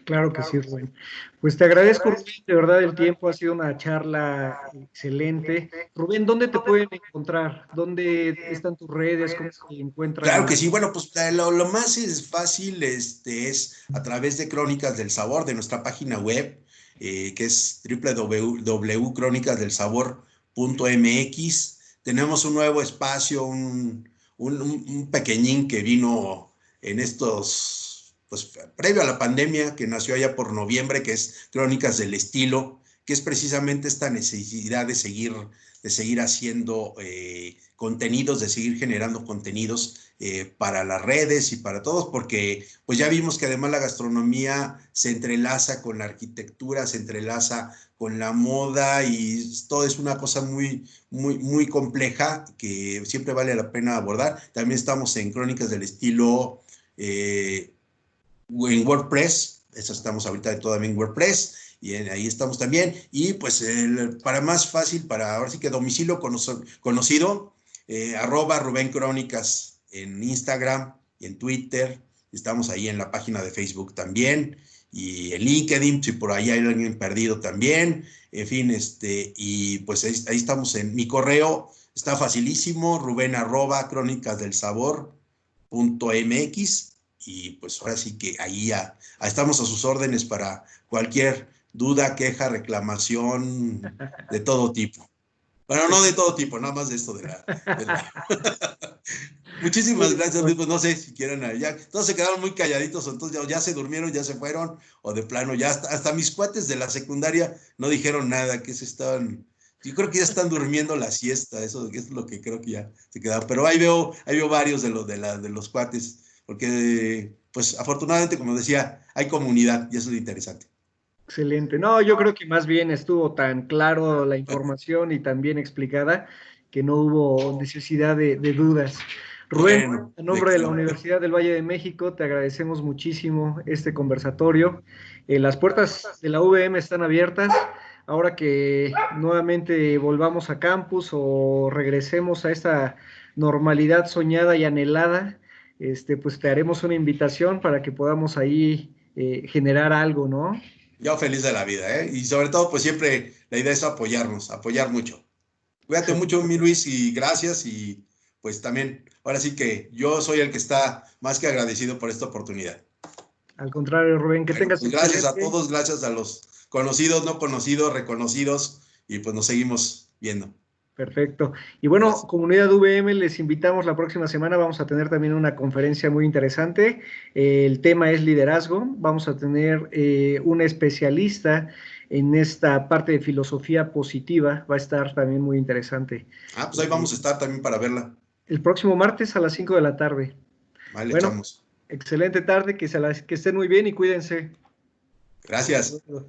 Speaker 2: Claro que sí, Rubén. Pues te agradezco, Rubén, de verdad el tiempo, ha sido una charla excelente. Rubén, ¿dónde te pueden encontrar? ¿Dónde están tus redes? ¿Cómo te
Speaker 1: Claro
Speaker 2: encuentran?
Speaker 1: que sí, bueno, pues lo más fácil es a través de Crónicas del Sabor, de nuestra página web, que es www.cronicasdelsabor.mx. Tenemos un nuevo espacio, un pequeñín que vino en estos, pues previo a la pandemia, que nació allá por noviembre, que es Crónicas del Estilo, que es precisamente esta necesidad de seguir haciendo contenidos, de seguir generando contenidos para las redes y para todos, porque pues ya vimos que además la gastronomía se entrelaza con la arquitectura, se entrelaza con la moda, y todo es una cosa muy, muy, muy compleja que siempre vale la pena abordar. También estamos en Crónicas del Estilo en WordPress, eso estamos ahorita todavía en WordPress, y ahí estamos también. Y pues para más fácil, para ahora sí que domicilio conocido, arroba Rubén Crónicas en Instagram y en Twitter. Estamos ahí en la página de Facebook también, y en LinkedIn, si por ahí hay alguien perdido también. En fin, y pues ahí estamos en mi correo, está facilísimo, Rubén arroba crónicasdelsabor.mx. Y pues ahora sí que ahí estamos a sus órdenes para cualquier duda, queja, reclamación, de todo tipo. Bueno, no de todo tipo, nada más de esto de la... Muchísimas gracias, Luis. Pues no sé si quieren, ya todos se quedaron muy calladitos, entonces ya se durmieron, ya se fueron, o de plano, ya hasta mis cuates de la secundaria no dijeron nada, que se estaban... Yo creo que ya están durmiendo la siesta, eso es lo que creo que ya se quedaron. Pero ahí veo varios de los cuates, porque pues afortunadamente, como decía, hay comunidad y eso es interesante.
Speaker 2: Excelente. No, yo creo que más bien estuvo tan claro la información y tan bien explicada que no hubo necesidad de dudas. Rubén,
Speaker 1: Bueno,
Speaker 2: en nombre de la Universidad del Valle de México, te agradecemos muchísimo este conversatorio. Las puertas de la UVM están abiertas. Ahora que nuevamente volvamos a campus o regresemos a esta normalidad soñada y anhelada, pues te haremos una invitación para que podamos ahí generar algo, ¿no?
Speaker 1: yo feliz de la vida, ¿eh? Y sobre todo, pues siempre la idea es apoyarnos, apoyar mucho. Cuídate mucho, mi Luis, y gracias. Y pues también, ahora sí que yo soy el que está más que agradecido por esta oportunidad.
Speaker 2: Al contrario, Rubén, que
Speaker 1: Bueno,
Speaker 2: tengas
Speaker 1: pues gracias a
Speaker 2: excelente.
Speaker 1: todos, gracias a los conocidos, no conocidos, reconocidos, y pues nos seguimos viendo.
Speaker 2: Perfecto. Y bueno,
Speaker 1: Gracias.
Speaker 2: comunidad VM, les invitamos la próxima semana. Vamos a tener también una conferencia muy interesante. El tema es liderazgo. Vamos a tener un especialista en esta parte de filosofía positiva. Va a estar también muy interesante.
Speaker 1: Pues ahí vamos a estar también para verla.
Speaker 2: El próximo martes a las 5 de la tarde.
Speaker 1: Vale,
Speaker 2: Bueno,
Speaker 1: echamos.
Speaker 2: excelente tarde, que estén muy bien y cuídense. Hasta
Speaker 1: Gracias.
Speaker 2: luego.